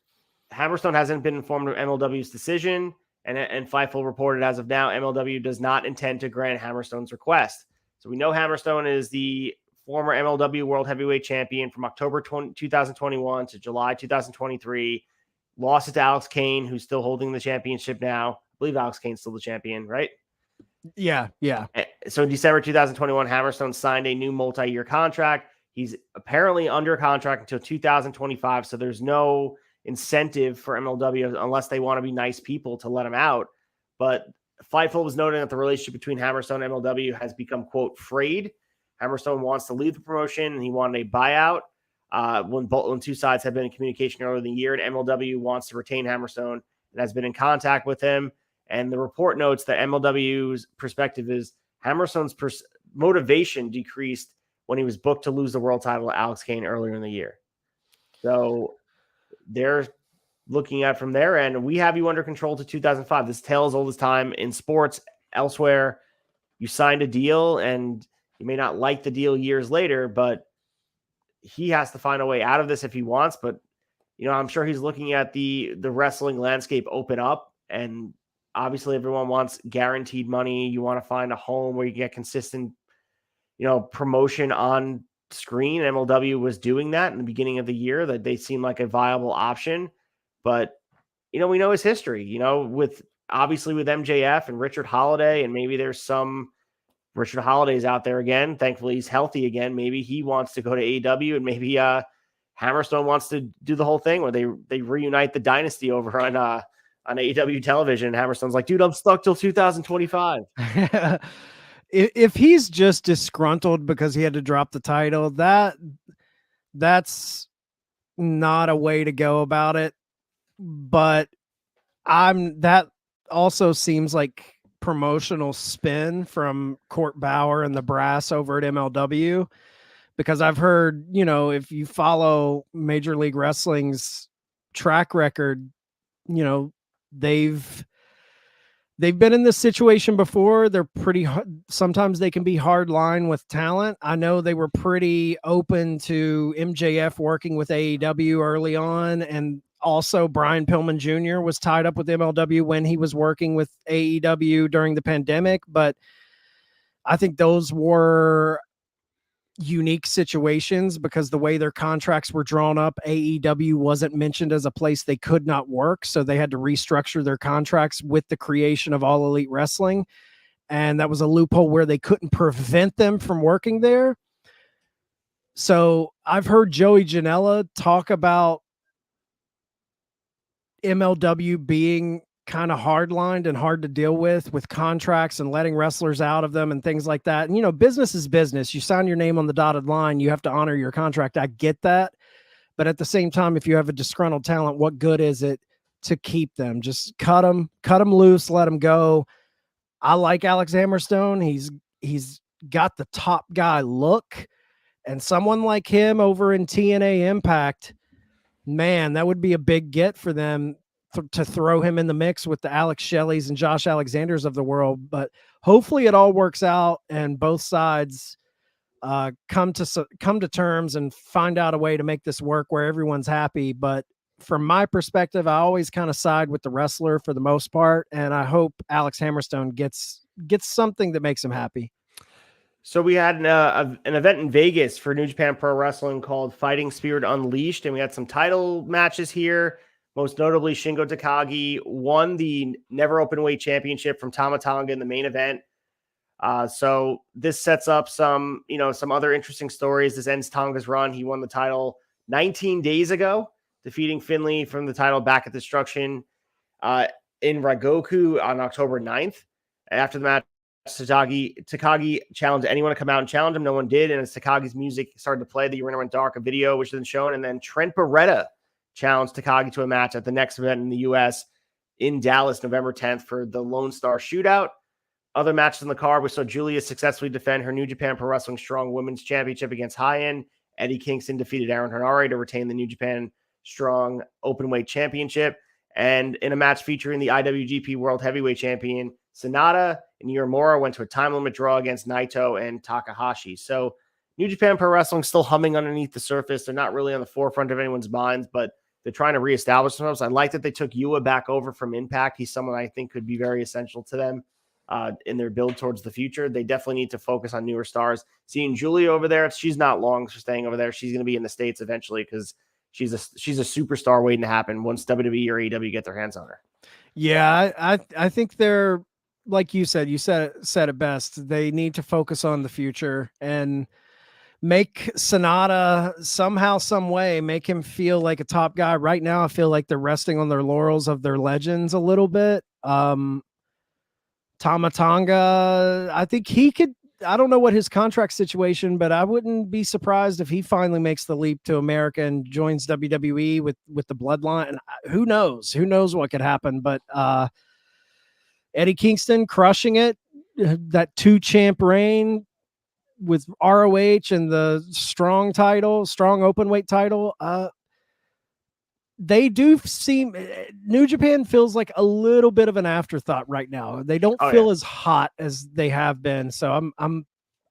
Hammerstone hasn't been informed of MLW's decision, and Fightful reported as of now, MLW does not intend to grant Hammerstone's request. So we know Hammerstone is the former MLW World Heavyweight Champion from October 2021 to July 2023. Lost it to Alex Kane, who's still holding the championship now. I believe Alex Kane's still the champion, right? Yeah. So in December 2021, Hammerstone signed a new multi-year contract. He's apparently under contract until 2025, so there's no incentive for MLW unless they want to be nice people to let him out. But Fightful was noting that the relationship between Hammerstone and MLW has become, quote, frayed. Hammerstone wants to leave the promotion, and he wanted a buyout when 2 sides have been in communication earlier in the year, and MLW wants to retain Hammerstone and has been in contact with him. And the report notes that MLW's perspective is Hammerstone's motivation decreased when he was booked to lose the world title to Alex Kane earlier in the year. So they're looking at from their end, we have you under control to 2005. This tale as old as time in sports elsewhere. You signed a deal and You may not like the deal years later, but he has to find a way out of this if he wants. But, I'm sure he's looking at the wrestling landscape open up, and obviously everyone wants guaranteed money. You want to find a home where you get consistent, promotion on screen. MLW was doing that in the beginning of the year, that they seemed like a viable option. But, we know his history, with MJF and Richard Holiday, and maybe there's some Richard Holiday's out there again. Thankfully, he's healthy again. Maybe he wants to go to AEW, and maybe Hammerstone wants to do the whole thing where they reunite the dynasty over on AEW television. Hammerstone's like, dude, I'm stuck till 2025. If he's just disgruntled because he had to drop the title, that's not a way to go about it. But that also seems like promotional spin from Court Bauer and the brass over at MLW, because I've heard, if you follow Major League Wrestling's track record, they've been in this situation before. They're pretty sometimes they can be hard line with talent. I know they were pretty open to MJF working with AEW early on, and also Brian Pillman Jr. was tied up with MLW when he was working with AEW during the pandemic. But I think those were unique situations because the way their contracts were drawn up, AEW wasn't mentioned as a place they could not work. So they had to restructure their contracts with the creation of All Elite Wrestling. And that was a loophole where they couldn't prevent them from working there. So I've heard Joey Janela talk about MLW being kind of hardlined and hard to deal with contracts and letting wrestlers out of them and things like that. And, business is business. You sign your name on the dotted line, you have to honor your contract. I get that. But at the same time, if you have a disgruntled talent, what good is it to keep them? Just cut them loose, let them go. I like Alex Hammerstone. He's got the top guy look, and someone like him over in TNA Impact, man, that would be a big get for them to throw him in the mix with the Alex Shelley's and Josh Alexanders of the world. But hopefully it all works out and both sides come to terms and find out a way to make this work where everyone's happy. But from my perspective, I always kind of side with the wrestler for the most part, and I hope Alex Hammerstone gets something that makes him happy. So we had an event in Vegas for New Japan Pro Wrestling called Fighting Spirit Unleashed, and we had some title matches here. Most notably, Shingo Takagi won the Never Openweight Championship from Tama Tonga in the main event. So this sets up some other interesting stories. This ends Tonga's run. He won the title 19 days ago, defeating Finlay from the title back at Destruction in Ragoku on October 9th. After the match, Takagi challenged anyone to come out and challenge him. No one did. And as Takagi's music started to play, the arena went dark, a video which has been shown. And then Trent Beretta challenged Takagi to a match at the next event in the U.S. in Dallas, November 10th for the Lone Star Shootout. Other matches in the card, we saw Julia successfully defend her New Japan Pro Wrestling Strong Women's Championship against High-End. Eddie Kingston defeated Aaron Henare to retain the New Japan Strong Openweight Championship. And in a match featuring the IWGP World Heavyweight Champion, Sonata and Uemura went to a time limit draw against Naito and Takahashi. So New Japan Pro Wrestling still humming underneath the surface. They're not really on the forefront of anyone's minds, but they're trying to reestablish themselves. I like that they took Yua back over from Impact. He's someone I think could be very essential to them in their build towards the future. They definitely need to focus on newer stars. Seeing Julia over there, she's not long for staying over there. She's going to be in the States eventually because she's a superstar waiting to happen once WWE or AEW get their hands on her. Yeah, I think they're, like you said it best. They need to focus on the future and make Sonata somehow, some way, make him feel like a top guy. Right now, I feel like they're resting on their laurels of their legends a little bit. Tama Tonga, I think he could, I don't know what his contract situation, but I wouldn't be surprised if he finally makes the leap to America and joins WWE with the bloodline. And who knows what could happen, but Eddie Kingston crushing it, that 2-champ reign with ROH and the strong openweight title. They do seem, New Japan feels like a little bit of an afterthought right now. They don't feel as hot as they have been. So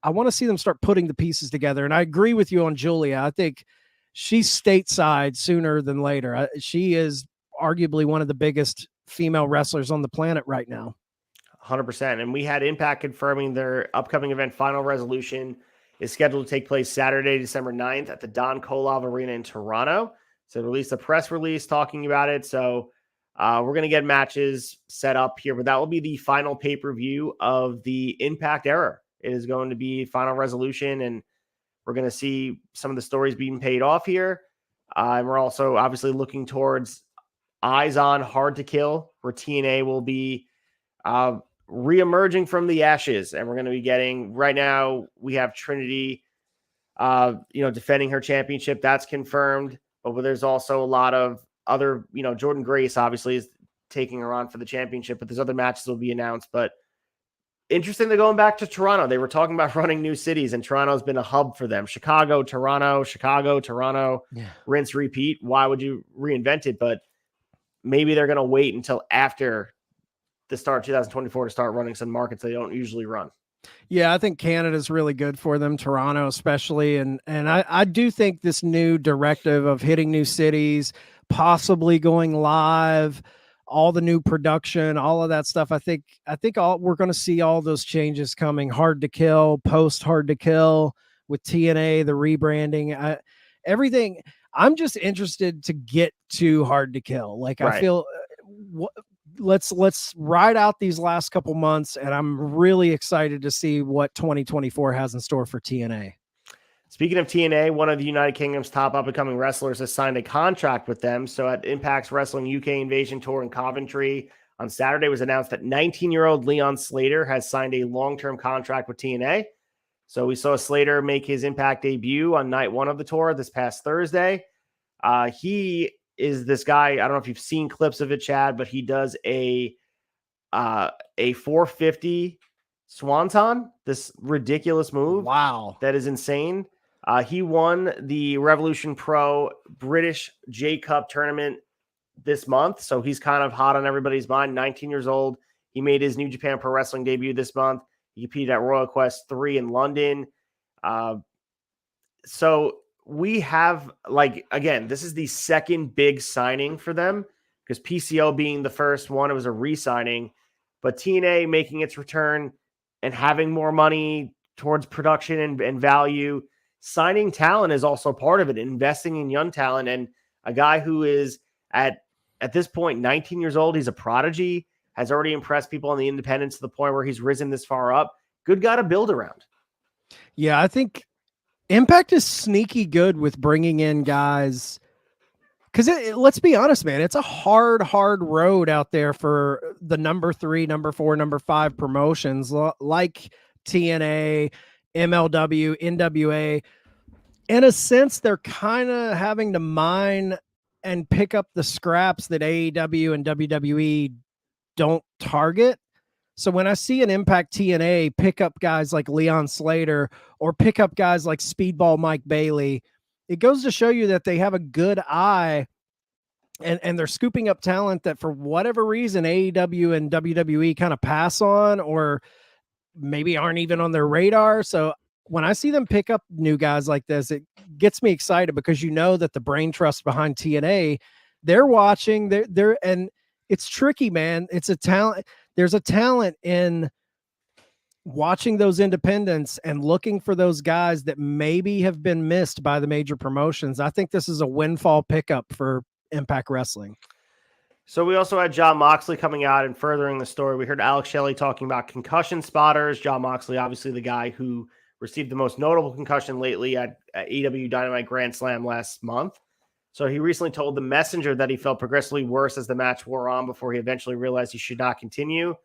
I want to see them start putting the pieces together. And I agree with you on Julia. I think she's stateside sooner than later. She is arguably one of the biggest female wrestlers on the planet right now. 100%. And we had Impact confirming their upcoming event, Final Resolution, is scheduled to take place Saturday, December 9th at the Don Kolov Arena in Toronto. So released a press release talking about it. So we're going to get matches set up here, but that will be the final pay-per-view of the Impact era. It is going to be Final Resolution, and we're going to see some of the stories being paid off here. And we're also obviously looking towards Eyes on Hard to Kill, where TNA will be reemerging from the ashes. And we're going to be getting, right now, we have Trinity, defending her championship. That's confirmed. But there's also a lot of other, Jordan Grace obviously is taking her on for the championship, but there's other matches that will be announced. But interesting, they're going back to Toronto. They were talking about running new cities, and Toronto's been a hub for them. Chicago, Toronto, rinse, repeat. Why would you reinvent it? But maybe they're going to wait until after the start of 2024 to start running some markets they don't usually run. Yeah, I think Canada's really good for them, Toronto especially. And I do think this new directive of hitting new cities, possibly going live, all the new production, all of that stuff. I think we're going to see all those changes coming. Hard to Kill, post Hard to Kill with TNA, the rebranding, everything. I'm just interested to get to Hard to Kill. Like, right. I feel let's ride out these last couple months, and I'm really excited to see what 2024 has in store for TNA. Speaking of TNA, one of the United Kingdom's top up-and-coming wrestlers has signed a contract with them. So at Impact's Wrestling UK Invasion Tour in Coventry on Saturday, it was announced that 19-year-old Leon Slater has signed a long-term contract with TNA. So we saw Slater make his Impact debut on night one of the tour this past Thursday. He is this guy, I don't know if you've seen clips of it, Chad, but he does a 450 swanton, this ridiculous move. Wow. That is insane. He won the Revolution Pro British J Cup tournament this month, so he's kind of hot on everybody's mind. 19 years old. He made his New Japan Pro Wrestling debut this month. He competed at Royal Quest 3 in London. So we have, again, this is the second big signing for them, because PCO being the first one, it was a re-signing, but TNA making its return and having more money towards production and value. Signing talent is also part of it, investing in young talent, and a guy who is at this point 19 years old. He's a prodigy, has already impressed people on the independents to the point where he's risen this far up. Good guy to build around. Yeah, I think Impact is sneaky good with bringing in guys, because let's be honest, man, it's a hard road out there for the number 3, number 4, number 5 promotions like TNA, MLW, NWA. In a sense, they're kind of having to mine and pick up the scraps that AEW and WWE don't target. So when I see an Impact TNA pick up guys like Leon Slater or pick up guys like Speedball Mike Bailey, it goes to show you that they have a good eye, and they're scooping up talent that for whatever reason AEW and WWE kind of pass on, or maybe aren't even on their radar. So when I see them pick up new guys like this, it gets me excited, because you know that the brain trust behind TNA, they're watching, and it's tricky, man. It's a talent. There's a talent in watching those independents and looking for those guys that maybe have been missed by the major promotions. I think this is a windfall pickup for Impact Wrestling. So we also had Jon Moxley coming out and furthering the story. We heard Alex Shelley talking about concussion spotters. Jon Moxley, obviously the guy who received the most notable concussion lately at AEW Dynamite Grand Slam last month. So he recently told The Messenger that he felt progressively worse as the match wore on before he eventually realized he should not continue.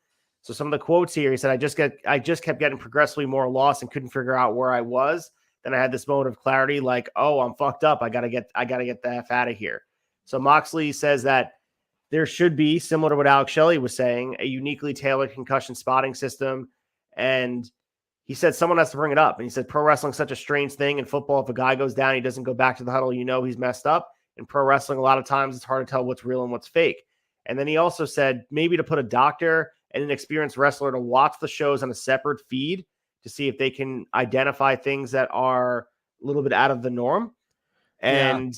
So some of the quotes here, he said, I just kept getting progressively more lost and couldn't figure out where I was. Then I had this moment of clarity, like, oh, I'm fucked up. I gotta get the F out of here. So Moxley says that there should be, similar to what Alex Shelley was saying, a uniquely tailored concussion spotting system. And he said someone has to bring it up. And he said pro wrestling's such a strange thing. In football, if a guy goes down, he doesn't go back to the huddle, he's messed up. In pro wrestling, a lot of times it's hard to tell what's real and what's fake. And then he also said maybe to put a doctor and an experienced wrestler to watch the shows on a separate feed to see if they can identify things that are a little bit out of the norm and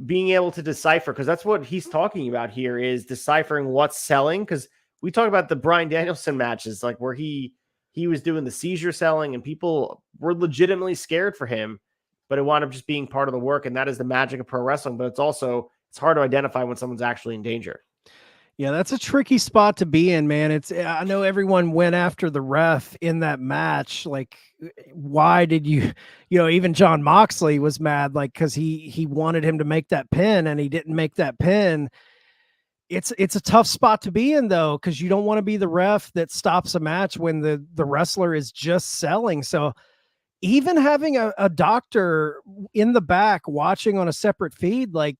being able to decipher, because that's what he's talking about here, is deciphering what's selling. Because we talk about the Bryan Danielson matches, like where he was doing the seizure selling and people were legitimately scared for him, but it wound up just being part of the work. And that is the magic of pro wrestling. But it's hard to identify when someone's actually in danger. Yeah, that's a tricky spot to be in, man. I know everyone went after the ref in that match. Like, why did even John Moxley was mad, like, because he wanted him to make that pin and he didn't make that pin. It's a tough spot to be in, though, because you don't want to be the ref that stops a match when the wrestler is just selling. So even having a doctor in the back watching on a separate feed, like,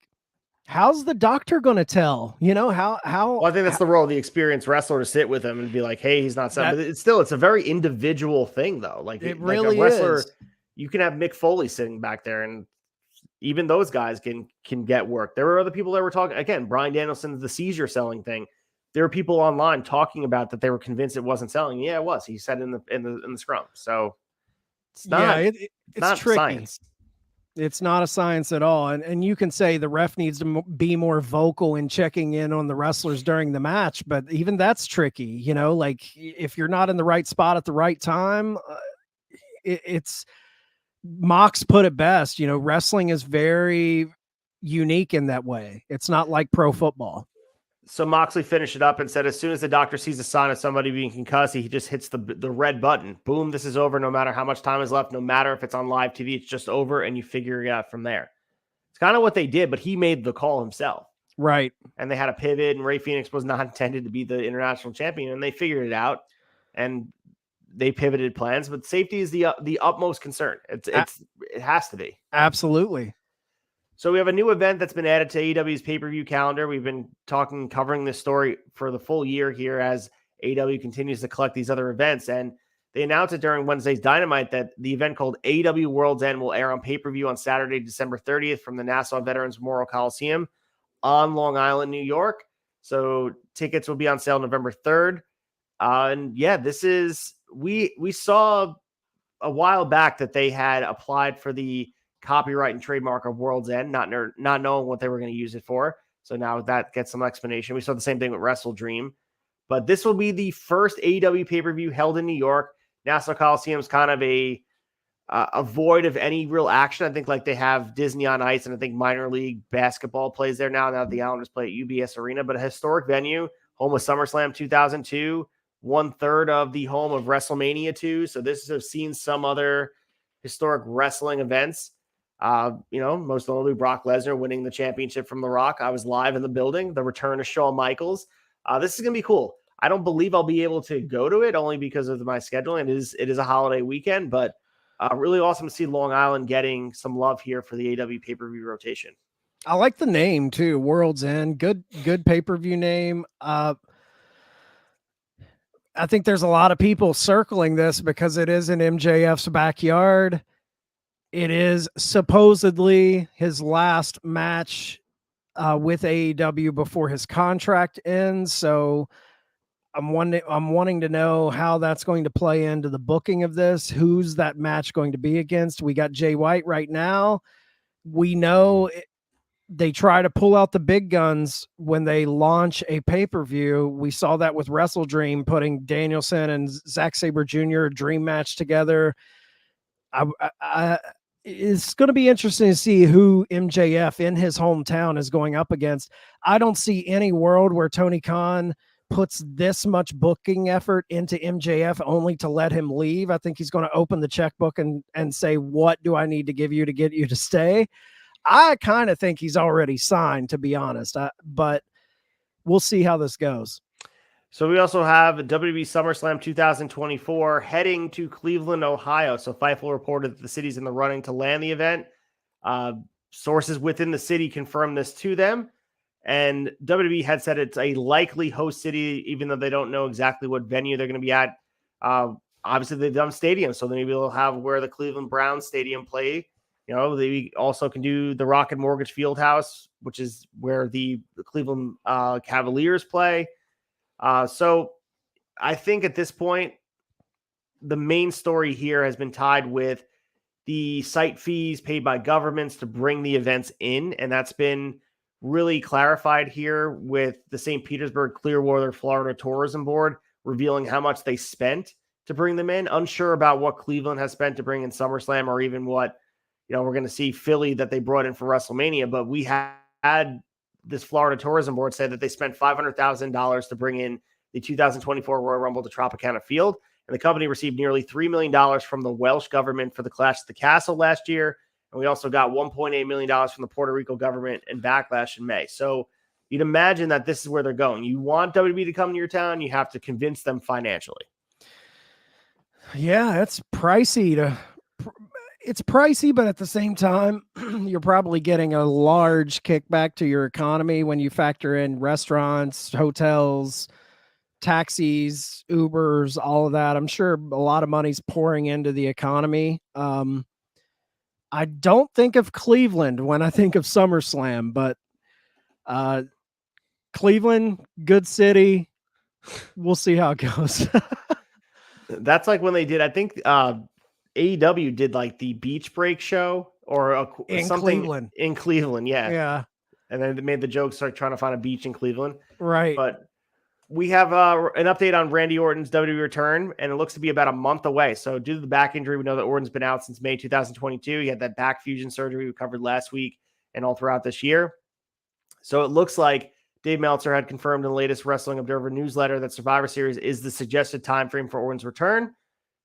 how's the doctor going to tell? How? Well, I think that's the role of the experienced wrestler, to sit with him and be like, "Hey, he's not selling." But it's a very individual thing, though. Like, it like really a wrestler, is. you can have Mick Foley sitting back there, and even those guys can get work. There were other people that were talking. Again, Bryan Danielson's the seizure selling thing. There were people online talking about that they were convinced it wasn't selling. Yeah, it was. He said in the scrum. So it's not. It's not tricky. Science. It's not a science at all. And you can say the ref needs to be more vocal in checking in on the wrestlers during the match, but even that's tricky, like if you're not in the right spot at the right time, it's Mox put it best, wrestling is very unique in that way. It's not like pro football. So Moxley finished it up and said, as soon as the doctor sees a sign of somebody being concussed, he just hits the red button. Boom, this is over. No matter how much time is left, no matter if it's on live TV, it's just over, and you figure it out from there. It's kind of what they did, but he made the call himself. Right. And they had a pivot, and Rey Fenix was not intended to be the international champion, and they figured it out, and they pivoted plans. But safety is the utmost concern. It has to be. Absolutely. So we have a new event that's been added to AEW's pay-per-view calendar. We've been covering this story for the full year here as AEW continues to collect these other events. And they announced it during Wednesday's Dynamite that the event called AEW World's End will air on pay-per-view on Saturday, December 30th from the Nassau Veterans Memorial Coliseum on Long Island, New York. So tickets will be on sale November 3rd. And yeah, this is, we saw a while back that they had applied for the copyright and trademark of World's End, not knowing what they were going to use it for. So now that gets some explanation. We saw the same thing with Wrestle Dream, but this will be the first AEW pay-per-view held in New York. Nassau Coliseum is kind of a void of any real action. I think like they have Disney on Ice, and I think minor league basketball plays there now the Islanders play at UBS Arena, but a historic venue, home of SummerSlam 2002, 1/3 of the home of WrestleMania 2. So this has seen some other historic wrestling events. Most notably Brock Lesnar winning the championship from The Rock. I was live in the building. The return of Shawn Michaels. This is going to be cool. I don't believe I'll be able to go to it only because of my scheduling. It is a holiday weekend, but really awesome to see Long Island getting some love here for the AEW pay-per-view rotation. I like the name too. World's End. Good pay-per-view name. I think there's a lot of people circling this because it is in MJF's backyard. It is supposedly his last match with AEW before his contract ends. So I'm wanting to know how that's going to play into the booking of this. Who's that match going to be against? We got Jay White right now. We know they try to pull out the big guns when they launch a pay-per-view. We saw that with Wrestle Dream, putting Danielson and Zack Sabre Jr. dream match together. It's going to be interesting to see who MJF in his hometown is going up against. I don't see any world where Tony Khan puts this much booking effort into MJF only to let him leave. I think he's going to open the checkbook and say, what do I need to give you to get you to stay? I kind of think he's already signed, to be honest, but we'll see how this goes. So we also have WWE SummerSlam 2024 heading to Cleveland, Ohio. So Fightful reported that the city's in the running to land the event. Sources within the city confirmed this to them. And WWE had said it's a likely host city, even though they don't know exactly what venue they're going to be at. Obviously, they've done stadiums, so maybe they'll have where the Cleveland Browns stadium play. They also can do the Rocket Mortgage Fieldhouse, which is where the Cleveland Cavaliers play. So I think at this point, the main story here has been tied with the site fees paid by governments to bring the events in. And that's been really clarified here with the St. Petersburg Clearwater Florida Tourism Board revealing how much they spent to bring them in. Unsure about what Cleveland has spent to bring in SummerSlam, or even what, we're going to see Philly that they brought in for WrestleMania. But we had this Florida Tourism Board say that they spent $500,000 to bring in the 2024 Royal Rumble to Tropicana Field. And the company received nearly $3 million from the Welsh government for the Clash at the Castle last year. And we also got $1.8 million from the Puerto Rico government and Backlash in May. So you'd imagine that this is where they're going. You want WWE to come to your town, you have to convince them financially. Yeah, it's pricey it's pricey, but at the same time, you're probably getting a large kickback to your economy when you factor in restaurants, hotels, taxis, Ubers, all of that. I'm sure a lot of money's pouring into the economy. I don't think of Cleveland when I think of SummerSlam, but Cleveland, good city. We'll see how it goes. That's like when they did, I think AEW did like the Beach Break show or something Cleveland. In Cleveland. Yeah. Yeah. And then they made the joke, start trying to find a beach in Cleveland. Right. But we have an update on Randy Orton's WWE return, and it looks to be about a month away. So due to the back injury, we know that Orton's been out since May 2022. He had that back fusion surgery we covered last week and all throughout this year. So it looks like Dave Meltzer had confirmed in the latest Wrestling Observer newsletter that Survivor Series is the suggested time frame for Orton's return.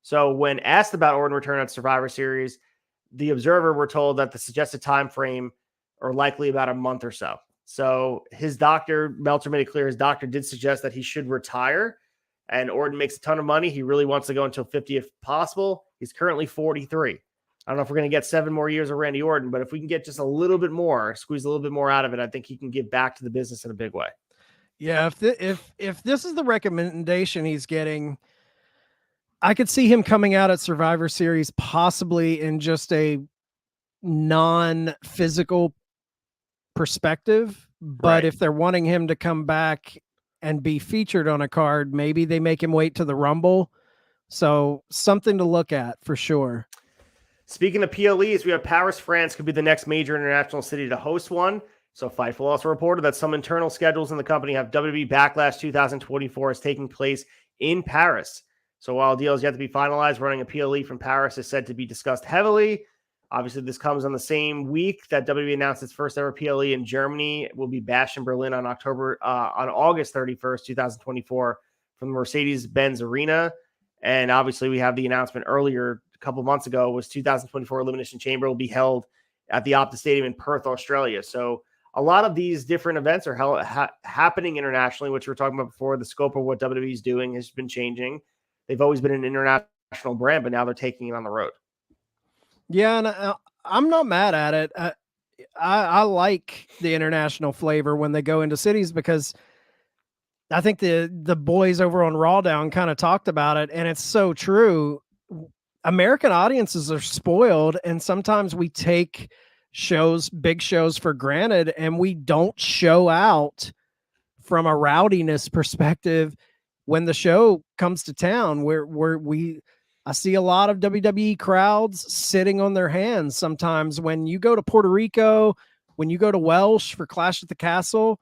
So when asked about Orton's return at Survivor Series, the Observer were told that the suggested time frame are likely about a month or so. So his doctor, Meltzer made it clear, his doctor did suggest that he should retire, and Orton makes a ton of money. He really wants to go until 50 if possible. He's currently 43. I don't know if we're going to get 7 more years of Randy Orton, but if we can get just a little bit more, squeeze a little bit more out of it, I think he can give back to the business in a big way. Yeah, if this is the recommendation he's getting, I could see him coming out at Survivor Series possibly in just a non-physical perspective, but Right. If they're wanting him to come back and be featured on a card, maybe they make him wait to the Rumble. So something to look at for sure. Speaking of PLEs, we have Paris, France could be the next major international city to host one. So Fightful also reported that some internal schedules in the company have WWE Backlash 2024 is taking place in Paris. So while deals yet to be finalized, running a PLE from Paris is said to be discussed heavily. Obviously, this comes on the same week that WWE announced its first ever PLE in Germany. It will be Bash in Berlin on August 31st, 2024 from the Mercedes-Benz Arena. And obviously, we have the announcement earlier a couple months ago was 2024 Elimination Chamber will be held at the Optus Stadium in Perth, Australia. So a lot of these different events are happening internationally, which we were talking about before. The scope of what WWE is doing has been changing. They've always been an international brand, but now they're taking it on the road. Yeah, and I'm not mad at it. I like the international flavor when they go into cities because I think the boys over on Raw Down kind of talked about it, and it's so true. American audiences are spoiled, and sometimes we take big shows for granted, and we don't show out from a rowdiness perspective when the show comes to town. I see a lot of WWE crowds sitting on their hands sometimes when you go to Puerto Rico, when you go to Welsh for Clash at the Castle.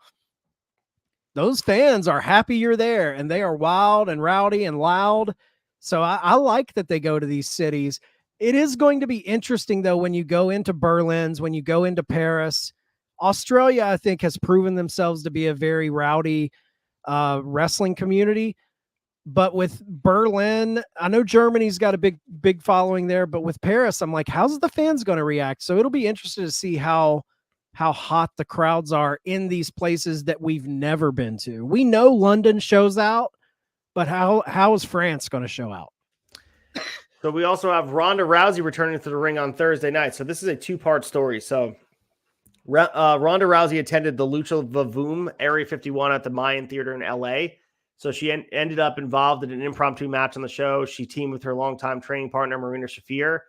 Those fans are happy you're there, and they are wild and rowdy and loud. So I like that they go to these cities. It is going to be interesting, though, when you go into Berlin's, when you go into Paris. Australia, I think, has proven themselves to be a very rowdy wrestling community. But with Berlin, I know Germany's got a big following there, but with Paris, I'm like, how's the fans going to react? So it'll be interesting to see how hot the crowds are in these places that we've never been to. We know London shows out, but how is France going to show out? So we also have Ronda Rousey returning to the ring on Thursday night. So this is a 2-part story. So Ronda Rousey attended the Lucha Vavoom Area 51 at the Mayan Theater in LA. So she ended up involved in an impromptu match on the show. She teamed with her longtime training partner, Marina Shafir.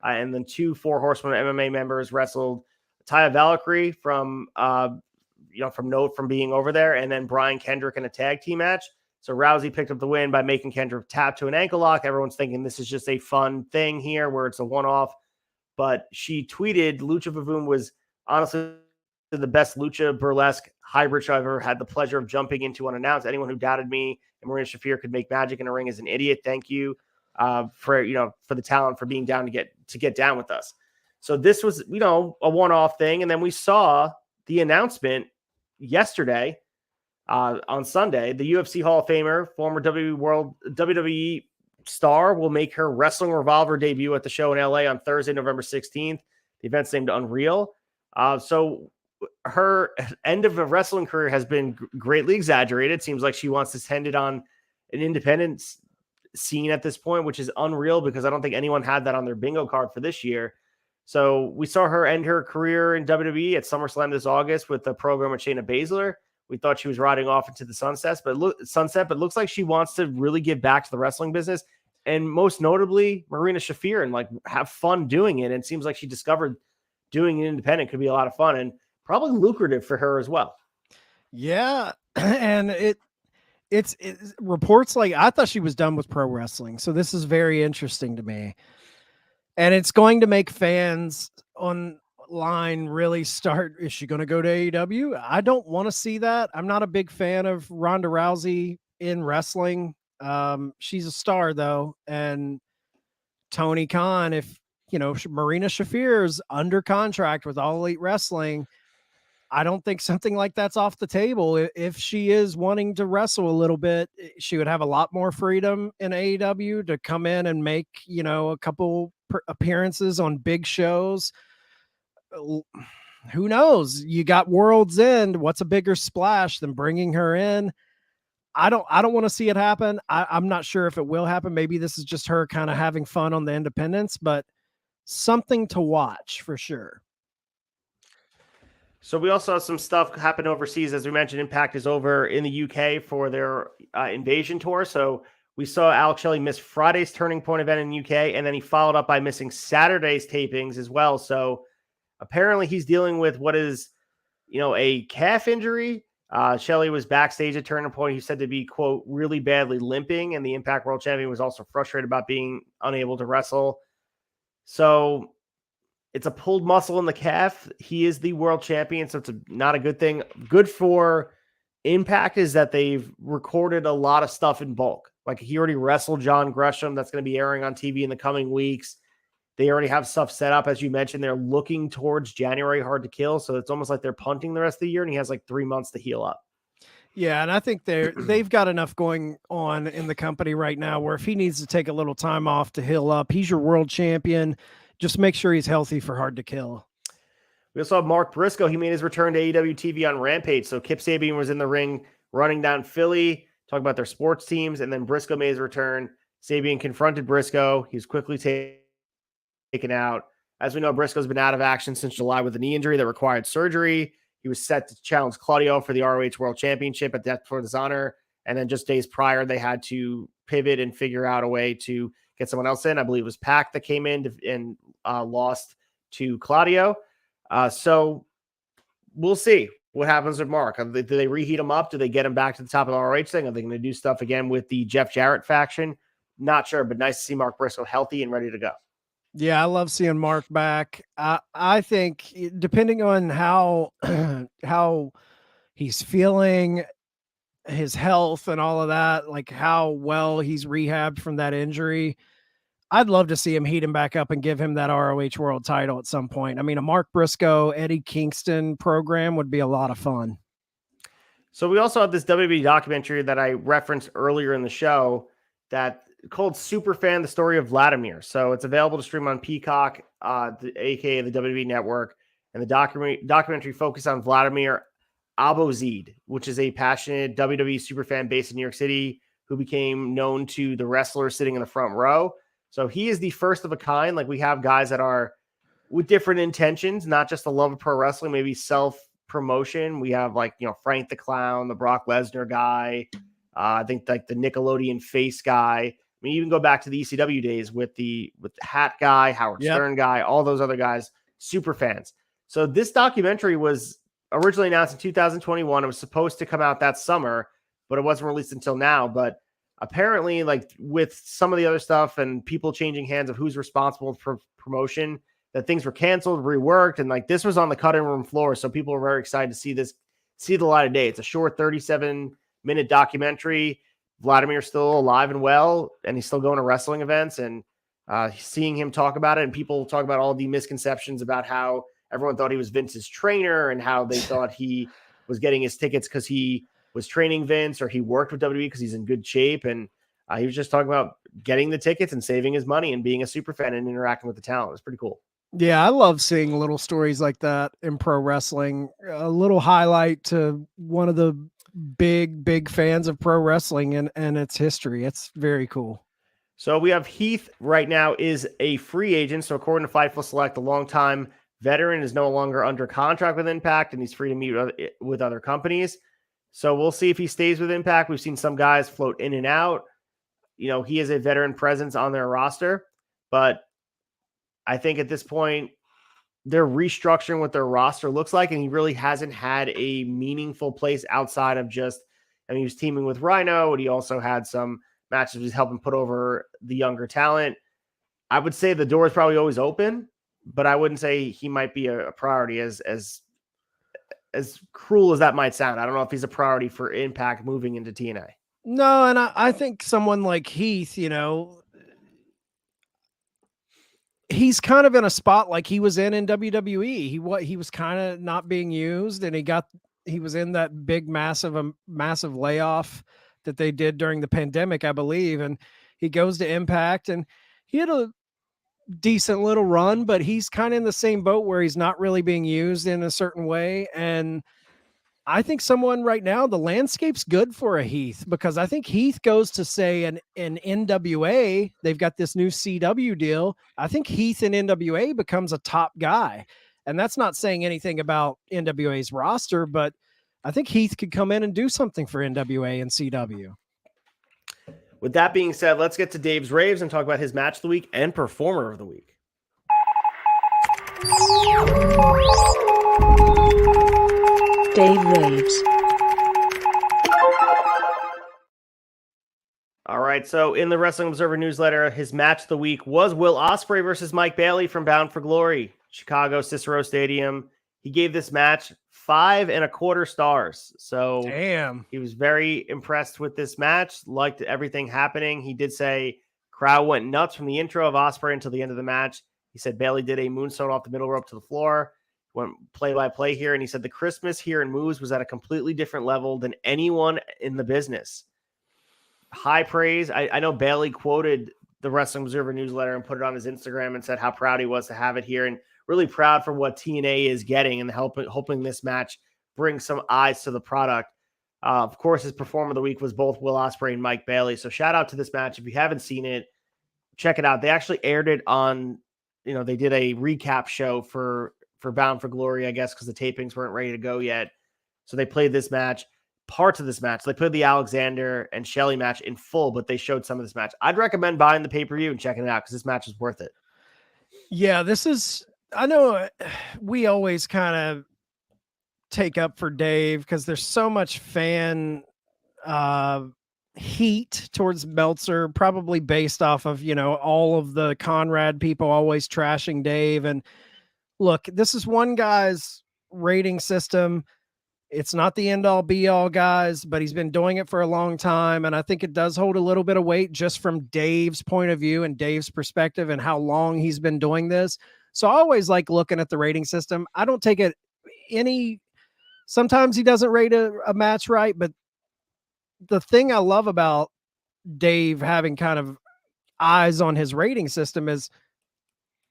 And then 2 Four Horsemen MMA members wrestled Taya Valkyrie from note from being over there, and then Brian Kendrick in a tag team match. So Rousey picked up the win by making Kendra tap to an ankle lock. Everyone's thinking this is just a fun thing here where it's a one-off. But she tweeted, Lucha Vavoom was honestly the best Lucha burlesque hybrid show I've ever had the pleasure of jumping into unannounced. Anyone who doubted me and Marina Shafir could make magic in a ring is an idiot. Thank you for the talent, for being down to get down with us. So this was, a one-off thing. And then we saw the announcement yesterday on Sunday. The UFC Hall of Famer, former WWE star, will make her Wrestling Revolver debut at the show in LA on Thursday, November 16th. The event's named Unreal. So her end of a wrestling career has been greatly exaggerated. Seems like she wants to send it on an independent scene at this point, which is unreal because I don't think anyone had that on their bingo card for this year. So we saw her end her career in WWE at SummerSlam this August with the program with Shayna Baszler. We thought she was riding off into the sunset, but looks like she wants to really give back to the wrestling business, and most notably Marina Shafir, and like have fun doing it. And it seems like she discovered doing it independent could be a lot of fun and probably lucrative for her as well. Yeah, and it's reports like I thought she was done with pro wrestling, so this is very interesting to me, and it's going to make fans online really start. Is she going to go to AEW? I don't want to see that. I'm not a big fan of Ronda Rousey in wrestling. She's a star though, and Tony Khan, if Marina Shafir is under contract with All Elite Wrestling, I don't think something like that's off the table. If she is wanting to wrestle a little bit, she would have a lot more freedom in AEW to come in and make, a couple appearances on big shows. Who knows? You got World's End. What's a bigger splash than bringing her in? I don't want to see it happen. I'm not sure if it will happen. Maybe this is just her kind of having fun on the independents, but something to watch for sure. So we also have some stuff happen overseas. As we mentioned, Impact is over in the UK for their Invasion tour. So we saw Alex Shelley miss Friday's Turning Point event in the UK, and then he followed up by missing Saturday's tapings as well. So apparently he's dealing with what is, a calf injury. Shelley was backstage at Turning Point. He said to be, quote, really badly limping, and the Impact World Champion was also frustrated about being unable to wrestle. So it's a pulled muscle in the calf. He is the world champion, so it's not a good thing. Good for Impact is that they've recorded a lot of stuff in bulk. Like he already wrestled John Gresham. That's going to be airing on TV in the coming weeks. They already have stuff set up. As you mentioned, they're looking towards January Hard to Kill. So it's almost like they're punting the rest of the year, and he has like 3 months to heal up. Yeah, and I think they've got enough going on in the company right now where if he needs to take a little time off to heal up, he's your world champion. Just make sure he's healthy for Hard to Kill. We also have Mark Briscoe. He made his return to AEW TV on Rampage. So Kip Sabian was in the ring running down Philly, talking about their sports teams, and then Briscoe made his return. Sabian confronted Briscoe. He was quickly taken out. As we know, Briscoe's been out of action since July with a knee injury that required surgery. He was set to challenge Claudio for the ROH World Championship at Death Before Dishonor. And then just days prior, they had to pivot and figure out a way to get someone else in. I believe it was Pac that came in and lost to Claudio. So we'll see what happens with Mark. Do they reheat him up? Do they get him back to the top of the ROH thing? Are they going to do stuff again with the Jeff Jarrett faction? Not sure, but nice to see Mark Briscoe healthy and ready to go. Yeah, I love seeing Mark back. I think depending on how he's feeling, his health and all of that, like how well he's rehabbed from that injury, I'd love to see him heat him back up and give him that ROH world title at some point. I mean, a Mark Briscoe, Eddie Kingston program would be a lot of fun. So we also have this WWE documentary that I referenced earlier in the show that called Superfan, the Story of Vladimir. So it's available to stream on Peacock, aka the WWE Network. And the documentary focused on Vladimir Abozid, which is a passionate WWE superfan based in New York City who became known to the wrestlers sitting in the front row. So he is the first of a kind. Like we have guys that are with different intentions, not just the love of pro wrestling, maybe self-promotion. We have Frank the Clown, the Brock Lesnar guy. I think like the Nickelodeon face guy. I mean, even go back to the ECW days with the Hat guy, Howard Stern guy, all those other guys, super fans. So this documentary was originally announced in 2021. It was supposed to come out that summer. but it wasn't released until now. But apparently, like with some of the other stuff and people changing hands of who's responsible for promotion, that things were canceled, reworked, and like this was on the cutting room floor. So people were very excited to see the light of day. It's a short 37-minute documentary. Vladimir's still alive and well, and he's still going to wrestling events, and seeing him talk about it, and people talk about all the misconceptions about how everyone thought he was Vince's trainer and how they thought he was getting his tickets because he was training Vince or he worked with WWE because he's in good shape. And he was just talking about getting the tickets and saving his money and being a super fan and interacting with the talent. It was pretty cool. Yeah, I love seeing little stories like that in pro wrestling. A little highlight to one of the big fans of pro wrestling and its history. It's very cool. So we have Heath right now is a free agent. So according to Fightful Select, a longtime veteran is no longer under contract with Impact, and he's free to meet with other companies. So we'll see if he stays with Impact. We've seen some guys float in and out. You know, he is a veteran presence on their roster, but I think at this point they're restructuring what their roster looks like, and he really hasn't had a meaningful place outside of just, I mean, he was teaming with Rhino, and he also had some matches he's helping put over the younger talent. I would say the door is probably always open, but I wouldn't say he might be a priority as cruel as that might sound. I don't know if he's a priority for Impact moving into TNA. No, and I think someone like Heath, you know, he's kind of in a spot like he was in WWE. He was kind of not being used, and he was in that big massive layoff that they did during the pandemic, I believe, and he goes to Impact, and he had a decent little run, but he's kind of in the same boat where he's not really being used in a certain way. And I think someone right now, the landscape's good for a Heath, because I think Heath goes to say an NWA. They've got this new CW deal. I think Heath in NWA becomes a top guy. And that's not saying anything about NWA's roster, but I think Heath could come in and do something for NWA and CW. With that being said, let's get to Dave's raves and talk about his match of the week and performer of the week. Dave raves. All right, so in the Wrestling Observer newsletter, his match of the week was Will Ospreay versus Mike Bailey from Bound for Glory, Chicago Cicero Stadium. He gave this match 5.25 stars. So damn, he was very impressed with this match, liked everything happening. He did say crowd went nuts from the intro of Ospreay until the end of the match. He said Bailey did a moonsault off the middle rope to the floor, went play-by-play here, and he said the Christmas here in moves was at a completely different level than anyone in the business. High praise. I know Bailey quoted the Wrestling Observer newsletter and put it on his Instagram and said how proud he was to have it here, and really proud for what TNA is getting and hoping this match brings some eyes to the product. Of course, his performer of the week was both Will Ospreay and Mike Bailey. So shout out to this match. If you haven't seen it, check it out. They actually aired it on, they did a recap show for Bound for Glory, I guess, because the tapings weren't ready to go yet. So they played this match, parts of this match. They played the Alexander and Shelley match in full, but they showed some of this match. I'd recommend buying the pay-per-view and checking it out because this match is worth it. Yeah, I know we always kind of take up for Dave because there's so much fan heat towards Meltzer, probably based off of, all of the Conrad people always trashing Dave. And look, this is one guy's rating system. It's not the end all be all, guys, but he's been doing it for a long time. And I think it does hold a little bit of weight just from Dave's point of view and Dave's perspective and how long he's been doing this. So I always like looking at the rating system. I don't take it sometimes he doesn't rate a match right, but the thing I love about Dave having kind of eyes on his rating system is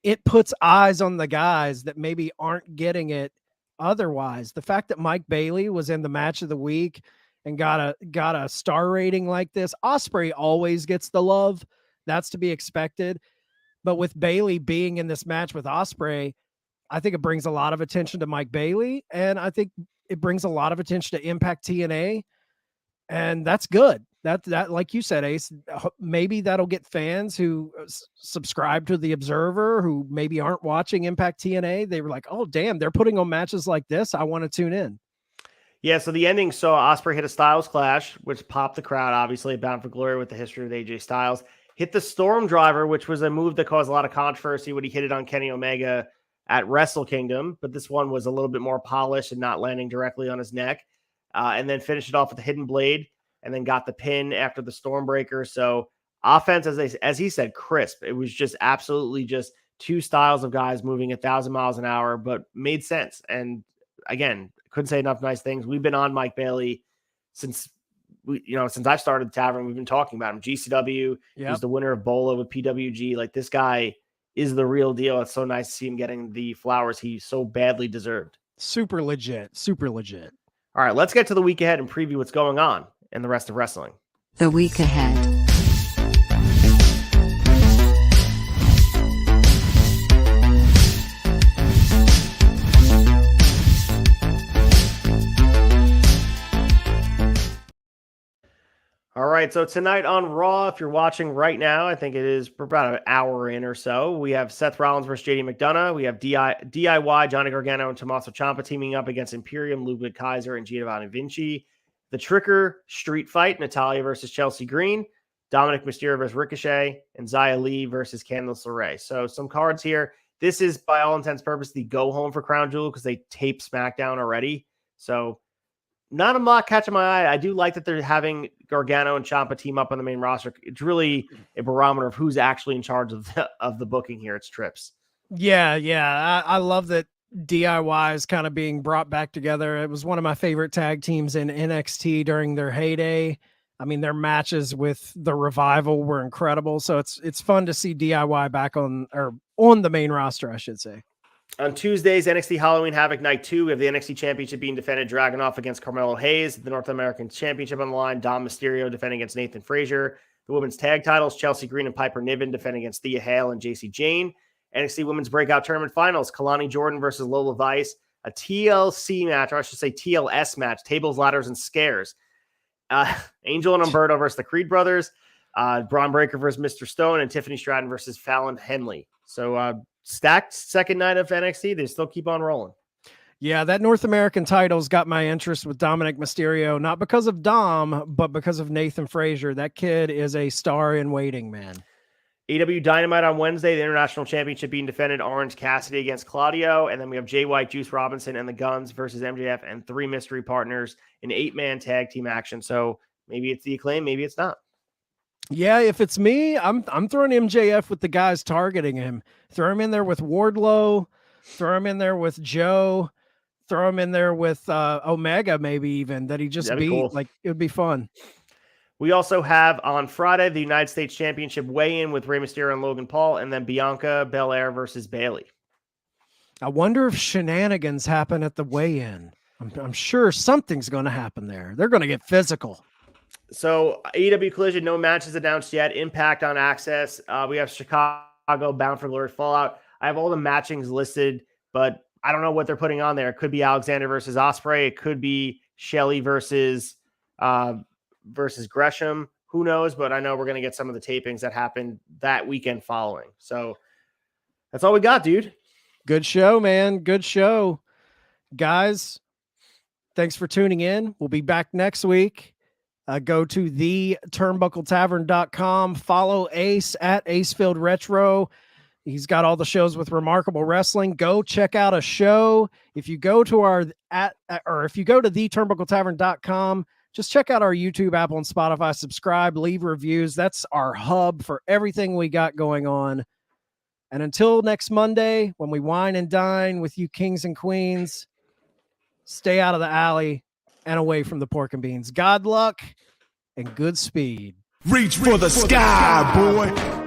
it puts eyes on the guys that maybe aren't getting it otherwise. The fact that Mike Bailey was in the match of the week and got a star rating like this, Ospreay always gets the love. That's to be expected. But with Bailey being in this match with Ospreay, I think it brings a lot of attention to Mike Bailey, and I think it brings a lot of attention to Impact TNA, and that's good. That like you said, Ace, maybe that'll get fans who subscribe to the Observer who maybe aren't watching Impact TNA. They were like, oh, damn, they're putting on matches like this. I want to tune in. Yeah, so the ending saw Ospreay hit a Styles Clash, which popped the crowd, obviously, Bound for Glory with the history of AJ Styles. Hit the Storm Driver, which was a move that caused a lot of controversy when he hit it on Kenny Omega at Wrestle Kingdom, but this one was a little bit more polished and not landing directly on his neck. And then finished it off with the Hidden Blade, and then got the pin after the Stormbreaker. So offense, as he said, crisp. It was just absolutely just two styles of guys moving 1,000 miles an hour, but made sense. And again, couldn't say enough nice things. We've been on Mike Bailey since I've started the Tavern. We've been talking about him. GCW, he's the winner of BOLA with PWG. Like, this guy is the real deal. It's so nice to see him getting the flowers he so badly deserved. Super legit. Super legit. All right, let's get to the week ahead and preview what's going on in the rest of wrestling. The week ahead. All right, so tonight on Raw, if you're watching right now, I think it is about an hour in or so, we have Seth Rollins versus JD McDonough. We have DIY, Johnny Gargano and Tommaso Ciampa teaming up against Imperium, Ludwig Kaiser, and Giovanni Vinci. The Tricker Street Fight, Natalya versus Chelsea Green, Dominic Mysterio versus Ricochet, and Xia Li versus Candice LeRae. So some cards here. This is, by all intents and purposes, the go-home for Crown Jewel because they taped SmackDown already. So not a lot catching my eye. I do like that they're having Gargano and Ciampa team up on the main roster. It's really a barometer of who's actually in charge of the booking here. It's Trips. Yeah. I love that DIY is kind of being brought back together. It was one of my favorite tag teams in NXT during their heyday. I mean, their matches with the Revival were incredible. So it's fun to see DIY back on the main roster, I should say. On Tuesdays, NXT Halloween Havoc Night 2, we have the NXT Championship being defended, Dragunov against Carmelo Hayes. The North American Championship on the line, Dom Mysterio defending against Nathan Frazier. The women's tag titles, Chelsea Green and Piper Niven defending against Thea Hale and JC Jane. NXT Women's Breakout Tournament Finals, Kalani Jordan versus Lola Vice. A TLC match, or I should say TLS match, Tables, Ladders, and Scares. Angel and Umberto versus the Creed Brothers. Braun Breaker versus Mr. Stone, and Tiffany Stratton versus Fallon Henley. So, stacked second night of NXT. They still keep on rolling. Yeah, that North American title's got my interest with Dominic Mysterio, not because of Dom, but because of Nathan Frazier. That kid is a star in waiting, man. AEW Dynamite on Wednesday, the International Championship being defended, Orange Cassidy against Claudio. And then we have Jay White, Juice Robinson, and the Guns versus MJF and 3 mystery partners in 8-man tag team action. So maybe it's the Acclaim, maybe it's not. Yeah, if it's me, I'm throwing MJF with the guys targeting him. Throw him in there with Wardlow. Throw him in there with Joe. Throw him in there with Omega, maybe even, that he just beat. Cool. Like, it would be fun. We also have on Friday the United States Championship weigh-in with Rey Mysterio and Logan Paul, and then Bianca Belair versus Bayley. I wonder if shenanigans happen at the weigh-in. I'm sure something's going to happen there. They're going to get physical. So AEW Collision, no matches announced yet. Impact on Access. We have Chicago, Bound for Glory, Fallout. I have all the matchings listed, but I don't know what they're putting on there. It could be Alexander versus Ospreay. It could be Shelley versus Gresham. Who knows? But I know we're going to get some of the tapings that happened that weekend following. So that's all we got, dude. Good show, man. Good show. Guys, thanks for tuning in. We'll be back next week. Go to theturnbuckletavern.com. Follow Ace at Acefield Retro. He's got all the shows with Remarkable Wrestling. Go check out a show. If you go to if you go to theturnbuckletavern.com, just check out our YouTube, Apple, and Spotify. Subscribe, leave reviews. That's our hub for everything we got going on. And until next Monday, when we wine and dine with you kings and queens, stay out of the alley and away from the pork and beans. God luck and good speed. Reach for the sky, boy.